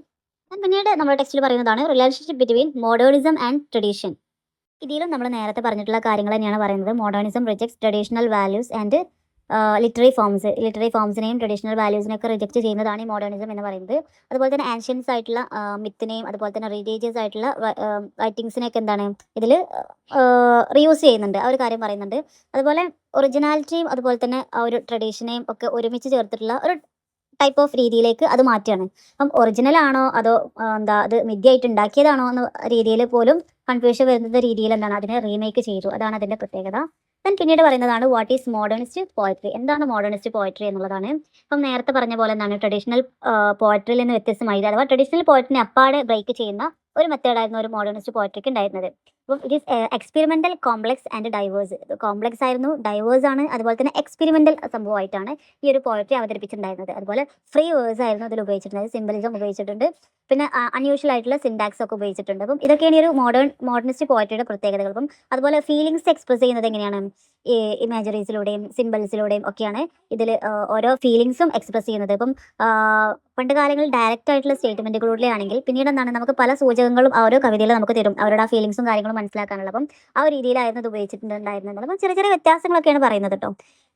പിന്നീട് നമ്മുടെ ടെക്സ്റ്റിൽ പറയുന്നതാണ് relationship between modernism and tradition. ഇതിലും നമ്മൾ നേരത്തെ പറഞ്ഞിട്ടുള്ള കാര്യങ്ങൾ തന്നെയാണ് പറയുന്നത്. Modernism rejects traditional values and literary ഫോംസിനെയും ട്രഡീഷണൽ വാല്യൂസിനെയൊക്കെ റിജക്റ്റ് ചെയ്യുന്നതാണ് ഈ മോഡേണിസം എന്ന് പറയുന്നത്. അതുപോലെ തന്നെ ആൻഷ്യൻസ് ആയിട്ടുള്ള മിത്തിനെയും അതുപോലെ തന്നെ റിലീജിയസ് ആയിട്ടുള്ള റൈറ്റിങ്സിനെയൊക്കെ എന്താണ് ഇതിൽ റീയൂസ് ചെയ്യുന്നുണ്ട്, ആ ഒരു കാര്യം പറയുന്നുണ്ട്. അതുപോലെ ഒറിജിനാലിറ്റിയും അതുപോലെ തന്നെ ആ ഒരു ട്രഡീഷനെയും ഒക്കെ ഒരുമിച്ച് ചേർത്തിട്ടുള്ള ഒരു ടൈപ്പ് ഓഫ് രീതിയിലേക്ക് അത് മാറ്റുകയാണ്. അപ്പം ഒറിജിനൽ ആണോ അതോ അത് മിഥ്യയായിട്ട് ഉണ്ടാക്കിയതാണോ എന്ന രീതിയിൽ പോലും കൺഫ്യൂഷൻ വരുന്ന രീതിയിൽ എന്താണ് അതിനെ റീമേക്ക് ചെയ്തു. അതാണ് അതിൻ്റെ പ്രത്യേകത. ദെൻ പിന്നീട് പറയുന്നതാണ് വാട്ട് ഈസ് മോഡേണിസ്റ്റ് പോയട്രി, എന്താണ് മോഡേണിസ്റ്റ് പോയട്രി എന്നുള്ളതാണ്. അപ്പം നേരത്തെ പറഞ്ഞ പോലെ എന്താണ് ട്രഡീഷണൽ പോയട്രിയിൽ നിന്ന് വ്യത്യസ്തമായി, അഥവാ ട്രഡീഷണൽ പോയട്രിനെ അപ്പാടെ ബ്രേക്ക് ചെയ്യുന്ന ഒരു മെത്തേഡായിരുന്നു ഒരു മോഡേണിസ്റ്റ് പോയട്രിക്ക് ഉണ്ടായിരുന്നത്. അപ്പം it is experimental, complex and diverse. Complex ആയിരുന്നു, ഡൈവേഴ്സ് ആണ്, അതുപോലെ തന്നെ എക്സ്പെരിമെൻ്റൽ സംഭവമായിട്ടാണ് ഈ ഒരു പോയട്രി അവതരിപ്പിച്ചിട്ടുണ്ടായിരുന്നത്. അതുപോലെ ഫ്രീ വേഴ്സ് ആയിരുന്നു അതിൽ ഉപയോഗിച്ചിട്ടുണ്ടായത്, സിംബലിസം ഉപയോഗിച്ചിട്ടുണ്ട്, പിന്നെ അൺയൂഷ്വൽ ആയിട്ടുള്ള സിൻടാക്സ് ഒക്കെ ഉപയോഗിച്ചിട്ടുണ്ട്. അപ്പം ഇതൊക്കെയാണ് ഈ ഒരു മോഡേണിസ്റ്റ് പോയട്രിയുടെ പ്രത്യേകതകൾ. അപ്പം അതുപോലെ ഫീലിങ്സ് എക്സ്പ്രസ് ചെയ്യുന്നത് എങ്ങനെയാണ്, ഈ ഇമാജറീസിലൂടെയും സിംബൽസിലൂടെയും ഒക്കെയാണ് ഇതിൽ ഓരോ ഫീലിങ്സും എക്സ്പ്രസ് ചെയ്യുന്നത്. ഇപ്പം പണ്ട് കാലങ്ങളിൽ ഡയറക്റ്റ് ആയിട്ടുള്ള സ്റ്റേറ്റ്മെൻറ്റുകളിലൂടെ ആണെങ്കിൽ പിന്നീട് എന്താണ് നമുക്ക് പല സൂചകങ്ങളും ഓരോ കവിതയിൽ നമുക്ക് തരും, അവരുടെ ആ ഫീലിങ്സും കാര്യങ്ങളും മനസ്സിലാക്കാനുള്ള. അപ്പം ആ ഒരു രീതിയിലായിരുന്നു ഇത് ഉപയോഗിച്ചിട്ടുണ്ടായിരുന്നത്. അപ്പം ചെറിയ ചെറിയ വ്യത്യാസങ്ങളൊക്കെയാണ് പറയുന്നത് കേട്ടോ.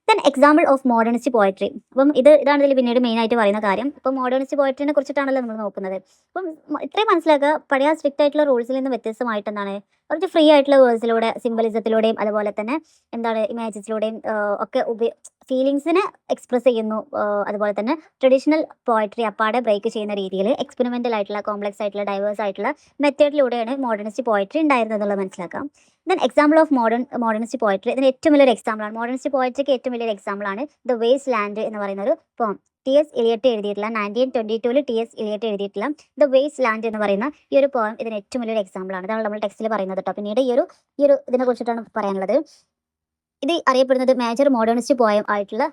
Then example of modernist poetry. അപ്പം ഇതാണ് ഇതിൽ പിന്നീട് മെയിനായിട്ട് പറയുന്ന കാര്യം. ഇപ്പം മോഡേണിസ്റ്റ് പോയട്രിനെ കുറിച്ചിട്ടാണല്ലോ നമ്മൾ നോക്കുന്നത്. അപ്പം ഇത്രയും മനസ്സിലാക്കുക, പഴയ സ്ട്രിക്റ്റ് ആയിട്ടുള്ള റൂൾസിൽ നിന്ന് വ്യത്യസ്തമായിട്ട് എന്താണ് കുറച്ച് ഫ്രീ ആയിട്ടുള്ള വേർഡ്സിലൂടെ, സിംബലിസത്തിലൂടെയും അതുപോലെ തന്നെ എന്താണ് ഇമേജസിലൂടെയും ഒക്കെ ഫീലിങ്സിനെ എക്സ്പ്രസ് ചെയ്യുന്നു. അതുപോലെ തന്നെ ട്രഡീഷണൽ പോയട്രി അപ്പാടെ ബ്രേക്ക് ചെയ്യുന്ന രീതിയിൽ എക്സ്പെരിമെൻ്റൽ ആയിട്ടുള്ള, കോംപ്ലക്സ് ആയിട്ടുള്ള, ഡൈവേഴ്സ് ആയിട്ടുള്ള മെത്തേഡിലൂടെയാണ് മോഡേണിസ്റ്റ് പോയട്രി ഉണ്ടായിരുന്നത് എന്നുള്ളത് മനസ്സിലാക്കാം. Then example of modernist poetry, ഇതിന് ഏറ്റവും വലിയൊരു എക്സാമ്പിളാണ്, മോഡേണിസ്റ്റ് പോയട്രിക്ക് ഏറ്റവും വലിയൊരു എക്സാമ്പിളാണ് ദ വേസ്റ്റ് ലാൻഡ് എന്ന് പറയുന്ന ഒരു പോം. ടി.എസ്. എലിയട്ട് എഴുതിയിട്ടുള്ള 1922 ടി.എസ്. എലിയട്ട് എഴുതിയിട്ടുള്ള ദ വേസ്റ്റ് ലാൻഡ് എന്ന് പറയുന്ന ഈ ഒരു പോയം ഇതിന് ഏറ്റവും വലിയൊരു എക്സാമ്പിളാണ്. ഇതാണ് നമ്മൾ ടെക്സ്റ്റിൽ പറയുന്നത് കേട്ടോ. പിന്നീട് ഈ ഒരു ഇതിനെ കുറിച്ചിട്ടാണ് പറയാനുള്ളത്. ഇത് അറിയപ്പെടുന്നത് മേജർ മോഡേണിസ്റ്റ് പോയം ആയിട്ടുള്ള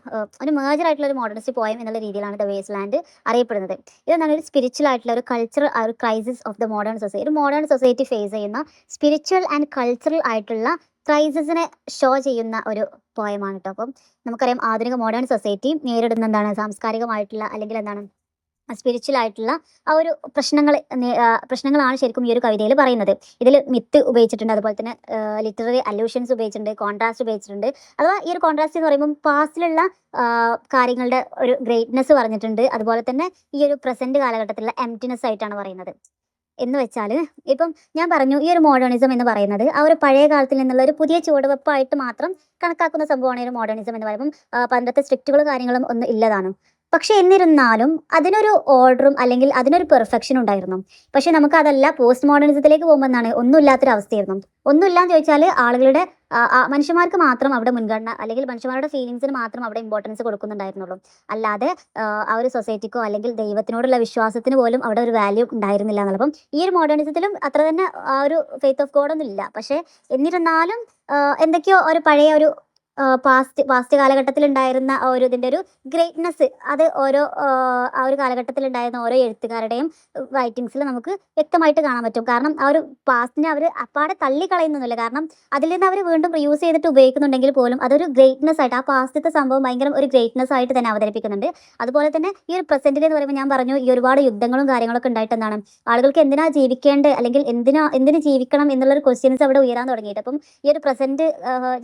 ഒരു മേജർ ആയിട്ടുള്ള ഒരു മോഡേണിസ്റ്റ് പോയം എന്നുള്ള രീതിയിലാണ് ദ വേസ്റ്റ് ലാൻഡ് അറിയപ്പെടുന്നത്. ഇതെന്താണ് ഒരു സ്പിരിച്വൽ ആയിട്ടുള്ള ഒരു കൾച്ചറൽ ഒരു crisis of the modern society, ഒരു മോഡേൺ സൊസൈറ്റി ഫേസ് ചെയ്യുന്ന സ്പിരിച്വൽ ആൻഡ് കൾച്ചറൽ ആയിട്ടുള്ള ക്രൈസിസിനെ ഷോ ചെയ്യുന്ന ഒരു പോയമാണ് കേട്ടോ. അപ്പം നമുക്കറിയാം ആധുനിക മോഡേൺ സൊസൈറ്റി നേരിടുന്ന എന്താണ് സാംസ്കാരികമായിട്ടുള്ള അല്ലെങ്കിൽ എന്താണ് സ്പിരിച്വൽ ആയിട്ടുള്ള ആ ഒരു പ്രശ്നങ്ങളാണ് ശരിക്കും ഈ ഒരു കവിതയിൽ പറയുന്നത്. ഇതിൽ മിത്ത് ഉപയോഗിച്ചിട്ടുണ്ട്, അതുപോലെ തന്നെ ലിറ്റററി അല്യൂഷൻസ് ഉപയോഗിച്ചിട്ടുണ്ട്, കോൺട്രാസ്റ്റ് ഉപയോഗിച്ചിട്ടുണ്ട്. അഥവാ ഈ ഒരു കോൺട്രാസ്റ്റ് എന്ന് പറയുമ്പോൾ പാസ്റ്റിലുള്ള കാര്യങ്ങളുടെ ഒരു ഗ്രേറ്റ്നെസ് പറഞ്ഞിട്ടുണ്ട്, അതുപോലെ തന്നെ ഈ ഒരു പ്രസന്റ് കാലഘട്ടത്തിലുള്ള എംപ്റ്റിനെസ് ആയിട്ടാണ് പറയുന്നത്. എന്ന് വെച്ചാൽ ഇപ്പം ഞാൻ പറഞ്ഞു ഈ ഒരു മോഡേണിസം എന്ന് പറയുന്നത് ആ ഒരു പഴയ കാലത്തിൽ നിന്നുള്ള ഒരു പുതിയ ചുവടുവെപ്പായിട്ട് മാത്രം കണക്കാക്കുന്ന സംഭവമാണ് ഈ ഒരു മോഡേണിസം എന്ന് പറയുമ്പം പണ്ടത്തെ സ്ട്രിക്റ്റുകൾ കാര്യങ്ങളും ഒന്നും ഇല്ലതാണ്. പക്ഷെ എന്നിരുന്നാലും അതിനൊരു ഓർഡറും അല്ലെങ്കിൽ അതിനൊരു പെർഫെക്ഷൻ ഉണ്ടായിരുന്നു. പക്ഷെ നമുക്ക് അതല്ല, പോസ്റ്റ് മോഡേണിസത്തിലേക്ക് പോകുമ്പോൾ എന്താണ് ഒന്നുമില്ലാത്തൊരവസ്ഥയായിരുന്നു. ഒന്നുമില്ലാന്ന് ചോദിച്ചാൽ ആളുകളുടെ മനുഷ്യന്മാർക്ക് മാത്രം അവിടെ മുൻഗണന അല്ലെങ്കിൽ മനുഷ്യന്മാരുടെ ഫീലിങ്സിന് മാത്രം അവിടെ ഇമ്പോർട്ടൻസ് കൊടുക്കുന്നുണ്ടായിരുന്നുള്ളൂ. അല്ലാതെ ആ ഒരു സൊസൈറ്റിക്കോ അല്ലെങ്കിൽ ദൈവത്തിനോടുള്ള വിശ്വാസത്തിന് പോലും അവിടെ ഒരു വാല്യൂ ഉണ്ടായിരുന്നില്ല എന്നുള്ളത്. അപ്പം ഈ ഒരു മോഡേണിസത്തിലും അത്ര തന്നെ ആ ഒരു ഫെയ്ത്ത് ഓഫ് ഗോഡ് ഒന്നും ഇല്ല. പക്ഷേ എന്നിരുന്നാലും എന്തൊക്കെയോ ഒരു പഴയ ഒരു പാസ്റ്റ് കാലഘട്ടത്തിലുണ്ടായിരുന്ന ആ ഒരു ഇതിൻ്റെ ഒരു ഗ്രേറ്റ്നെസ് അത് ഓരോ ആ ഒരു കാലഘട്ടത്തിലുണ്ടായിരുന്ന ഓരോ എഴുത്തുകാരുടെയും റൈറ്റിങ്സിൽ നമുക്ക് വ്യക്തമായിട്ട് കാണാൻ പറ്റും. കാരണം ആ ഒരു പാസ്റ്റിനെ അവർ അപ്പാടെ തള്ളിക്കളയുന്നൊന്നുമില്ല. കാരണം അതിൽ നിന്ന് അവർ വീണ്ടും റീയൂസ് ചെയ്തിട്ട് ഉപയോഗിക്കുന്നുണ്ടെങ്കിൽ പോലും അതൊരു ഗ്രേറ്റ്നെസ് ആയിട്ട്, ആ പാസ്റ്റത്തെ സംഭവം ഭയങ്കര ഒരു ഗ്രേറ്റ്നെസ് ആയിട്ട് തന്നെ അവതരിപ്പിക്കുന്നുണ്ട്. അതുപോലെ തന്നെ ഈ ഒരു പ്രസൻറ്റിൽ എന്ന് പറയുമ്പോൾ ഞാൻ പറഞ്ഞു ഈ ഒരുപാട് യുദ്ധങ്ങളും കാര്യങ്ങളൊക്കെ ഉണ്ടായിട്ട് എന്താണ് ആളുകൾക്ക് എന്തിനാ ജീവിക്കേണ്ടത് അല്ലെങ്കിൽ എന്തിന് ജീവിക്കണം എന്നുള്ളൊരു ക്വസ്റ്റ്യൻസ് അവിടെ ഉയരാൻ തുടങ്ങിയിട്ട്. അപ്പം ഈ ഒരു പ്രസൻറ്റ്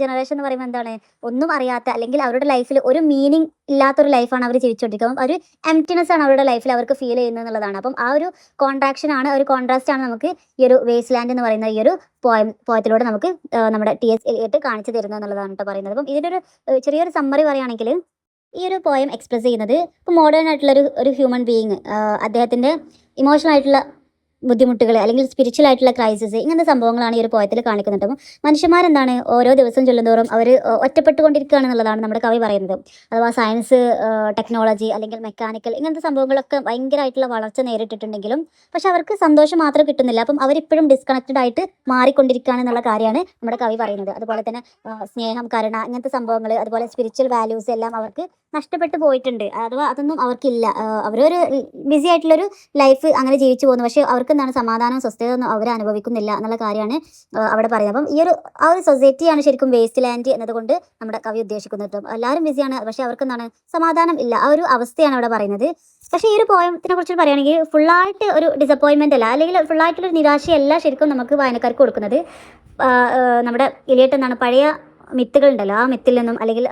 ജനറേഷൻ എന്ന് പറയുമ്പോൾ എന്താണ് ഒന്നും അറിയാത്ത അല്ലെങ്കിൽ അവരുടെ ലൈഫിൽ ഒരു മീനിങ് ഇല്ലാത്തൊരു ലൈഫാണ് അവർ ജീവിച്ചുകൊണ്ടിരിക്കുന്നത്. ഒരു എംപ്റ്റിനെസ് ആണ് അവരുടെ ലൈഫിൽ അവർക്ക് ഫീൽ ചെയ്യുന്നത് എന്നുള്ളതാണ്. അപ്പം ആ ഒരു ഒരു കോൺട്രാസ്റ്റ് ആണ് നമുക്ക് ഈ ഒരു വേസ്റ്റ് ലാൻഡ് എന്ന് പറയുന്ന ഈ ഒരു പോയത്തിലൂടെ നമുക്ക് നമ്മുടെ ടി.എസ്. എലിയട്ട് കാണിച്ചു തരുന്നത് എന്നുള്ളതാണ് കേട്ടോ പറയുന്നത്. അപ്പം ഇതിൻ്റെ ചെറിയൊരു സമ്മറി പറയുകയാണെങ്കിൽ ഈ ഒരു പോയം എക്സ്പ്രസ് ചെയ്യുന്നത് ഇപ്പോൾ മോഡേൺ ആയിട്ടുള്ള ഒരു ഹ്യൂമൻ ബീയിങ് അദ്ദേഹത്തിൻ്റെ ഇമോഷണൽ ആയിട്ടുള്ള ബുദ്ധിമുട്ടുകൾ അല്ലെങ്കിൽ സ്പിരിച്വൽ ആയിട്ടുള്ള ക്രൈസിസ് ഇങ്ങനത്തെ സംഭവങ്ങളാണ് ഈ ഒരു പോയത്തിൽ കാണിക്കുന്നുണ്ട്. അപ്പം മനുഷ്യന്മാരെന്താണ് ഓരോ ദിവസം ചെല്ലുന്തോറും അവർ ഒറ്റപ്പെട്ടുകൊണ്ടിരിക്കുകയാണെന്നുള്ളതാണ് നമ്മുടെ കവി പറയുന്നത്. അഥവാ സയൻസ്, ടെക്നോളജി അല്ലെങ്കിൽ മെക്കാനിക്കൽ ഇങ്ങനത്തെ സംഭവങ്ങളൊക്കെ ഭയങ്കരമായിട്ടുള്ള വളർച്ച നേരിട്ടിട്ടുണ്ടെങ്കിലും പക്ഷെ അവർക്ക് സന്തോഷം മാത്രം കിട്ടുന്നില്ല. അപ്പം അവരിപ്പോഴും ഡിസ്കണക്റ്റഡ് ആയിട്ട് മാറിക്കൊണ്ടിരിക്കുകയാണെന്നുള്ള കാര്യമാണ് നമ്മുടെ കവി പറയുന്നത്. അതുപോലെ തന്നെ സ്നേഹം, കരുണ ഇങ്ങനത്തെ സംഭവങ്ങൾ, അതുപോലെ സ്പിരിച്വൽ വാല്യൂസ് എല്ലാം അവർക്ക് നഷ്ടപ്പെട്ടു പോയിട്ടുണ്ട്. അഥവാ അതൊന്നും അവർക്കില്ല. അവരൊരു ബിസി ആയിട്ടുള്ളൊരു ലൈഫ് അങ്ങനെ ജീവിച്ചു പോകുന്നു. പക്ഷേ അവർക്ക് എന്താണ് സമാധാനവും സ്വസ്ഥതയൊന്നും അവർ അനുഭവിക്കുന്നില്ല എന്നുള്ള കാര്യമാണ് അവിടെ പറയുന്നത്. അപ്പം ഈ ഒരു ആ ഒരു സൊസൈറ്റിയാണ് ശരിക്കും വേസ്റ്റ് ലാൻഡ് എന്നതുകൊണ്ട് നമ്മുടെ കവി ഉദ്ദേശിക്കുന്നത്. എല്ലാവരും ബിസിയാണ്, പക്ഷേ അവർക്ക് എന്താണ് സമാധാനം ഇല്ല. ആ ഒരു അവസ്ഥയാണ് അവിടെ പറയുന്നത്. പക്ഷേ ഈ ഒരു പോയത്തിനെ കുറിച്ച് പറയുകയാണെങ്കിൽ ഫുള്ളായിട്ട് ഒരു ഡിസപ്പോയിൻമെൻ്റ് അല്ല, അല്ലെങ്കിൽ ഫുള്ളായിട്ടുള്ളൊരു നിരാശയല്ല ശരിക്കും നമുക്ക് വായനക്കാർക്ക് കൊടുക്കുന്നത്. നമ്മുടെ ഇലിയട്ട് എന്താണ് പഴയ മിത്തുകളുണ്ടല്ലോ, ആ മിത്തിൽ നിന്നും അല്ലെങ്കിൽ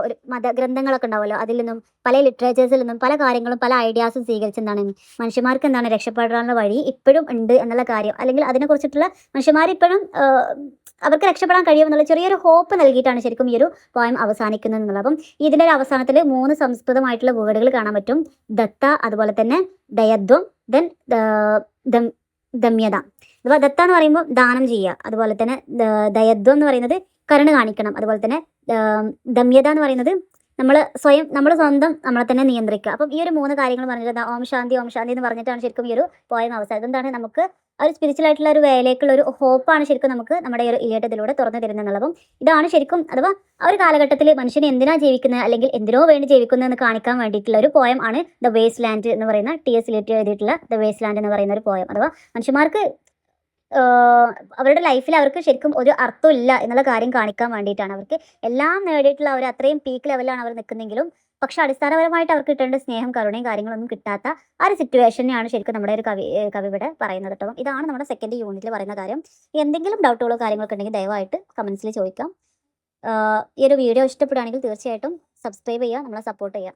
ഒരു മതഗ്രന്ഥങ്ങളൊക്കെ ഉണ്ടാവുമല്ലോ, അതിൽ നിന്നും പല ലിറ്ററേച്ചേഴ്സിൽ നിന്നും പല കാര്യങ്ങളും പല ഐഡിയാസും സ്വീകരിച്ചെന്താണ് മനുഷ്യന്മാർക്ക് എന്താണ് രക്ഷപ്പെടാനുള്ള വഴി ഇപ്പോഴും ഉണ്ട് എന്നുള്ള കാര്യം, അല്ലെങ്കിൽ അതിനെക്കുറിച്ചിട്ടുള്ള മനുഷ്യന്മാർ ഇപ്പോഴും അവർക്ക് രക്ഷപ്പെടാൻ കഴിയുമെന്നുള്ള ചെറിയൊരു ഹോപ്പ് നൽകിയിട്ടാണ് ശരിക്കും ഈ ഒരു പോയം അവസാനിക്കുന്നത് എന്നുള്ളത്. അപ്പം ഇതിൻ്റെ ഒരു അവസാനത്തിൽ 3 സംസ്കൃതമായിട്ടുള്ള വേർഡുകൾ കാണാൻ പറ്റും. ദത്ത, അതുപോലെ തന്നെ ദയദ്വം, ദെൻ ദമ്യത. അഥവാ ദത്ത എന്ന് പറയുമ്പോൾ ദാനം ചെയ്യുക, അതുപോലെ തന്നെ ദയദ്വം എന്ന് പറയുന്നത് കരുണ കാണിക്കണം, അതുപോലെ തന്നെ ദമ്യത എന്ന് പറയുന്നത് നമ്മൾ സ്വന്തം നമ്മളെ തന്നെ നിയന്ത്രിക്കുക. അപ്പം ഈ ഒരു 3 കാര്യങ്ങൾ പറഞ്ഞിട്ട് ഓം ശാന്തി എന്ന് പറഞ്ഞിട്ടാണ് ശരിക്കും ഈ ഒരു പോയം അവസാനം. എന്താണ് നമുക്ക് ആ ഒരു സ്പിരിച്വൽ ആയിട്ടുള്ള ഒരു വേയിലേക്കുള്ള ഒരു ഹോപ്പാണ് ശരിക്കും നമുക്ക് നമ്മുടെ ഈ ഒരു ഇലിയട്ട് ഇതിലൂടെ തുറന്നു തരുന്നുള്ളതും. ഇതാണ് ശരിക്കും അഥവാ ആ ഒരു കാലഘട്ടത്തിൽ മനുഷ്യൻ എന്തിനാ ജീവിക്കുന്നത് അല്ലെങ്കിൽ എന്തിനോ വേണ്ടി ജീവിക്കുന്നതെന്ന് കാണിക്കാൻ വേണ്ടിയിട്ടുള്ള ഒരു പോയം ആണ് ദ വേസ്റ്റ് ലാൻഡ് എന്ന് പറയുന്ന ടി.എസ്. ഇലിയട്ട് എഴുതിയിട്ടുള്ള ദ വേസ്റ്റ് ലാൻഡ് എന്ന് പറയുന്ന ഒരു പോയം. അഥവാ മനുഷ്യന്മാർക്ക് അവരുടെ ലൈഫിൽ അവർക്ക് ശരിക്കും ഒരു അർത്ഥം ഇല്ല എന്നുള്ള കാര്യം കാണിക്കാൻ വേണ്ടിയിട്ടാണ്. അവർക്ക് എല്ലാം നേടിയിട്ടുള്ള അവർ അത്രയും പീക്ക് ലെവലിലാണ് അവർ നിൽക്കുന്നെങ്കിലും പക്ഷെ അടിസ്ഥാനപരമായിട്ട് അവർക്ക് കിട്ടേണ്ട സ്നേഹം, കരുണയും കാര്യങ്ങളൊന്നും കിട്ടാത്ത ആ ഒരു സിറ്റുവേഷനെയാണ് ശരിക്കും നമ്മുടെ ഒരു കവി ഇവിടെ പറയുന്നത് കേട്ടോ. ഇതാണ് നമ്മുടെ സെക്കൻഡ് യൂണിറ്റിൽ പറയുന്ന കാര്യം. എന്തെങ്കിലും ഡൗട്ടുകളോ കാര്യങ്ങളൊക്കെ ഉണ്ടെങ്കിൽ ദയവായിട്ട് കമൻസിൽ ചോദിക്കാം. ഈ ഒരു വീഡിയോ ഇഷ്ടപ്പെടുകയാണെങ്കിൽ തീർച്ചയായിട്ടും സബ്സ്ക്രൈബ് ചെയ്യുക, നമ്മളെ സപ്പോർട്ട് ചെയ്യുക.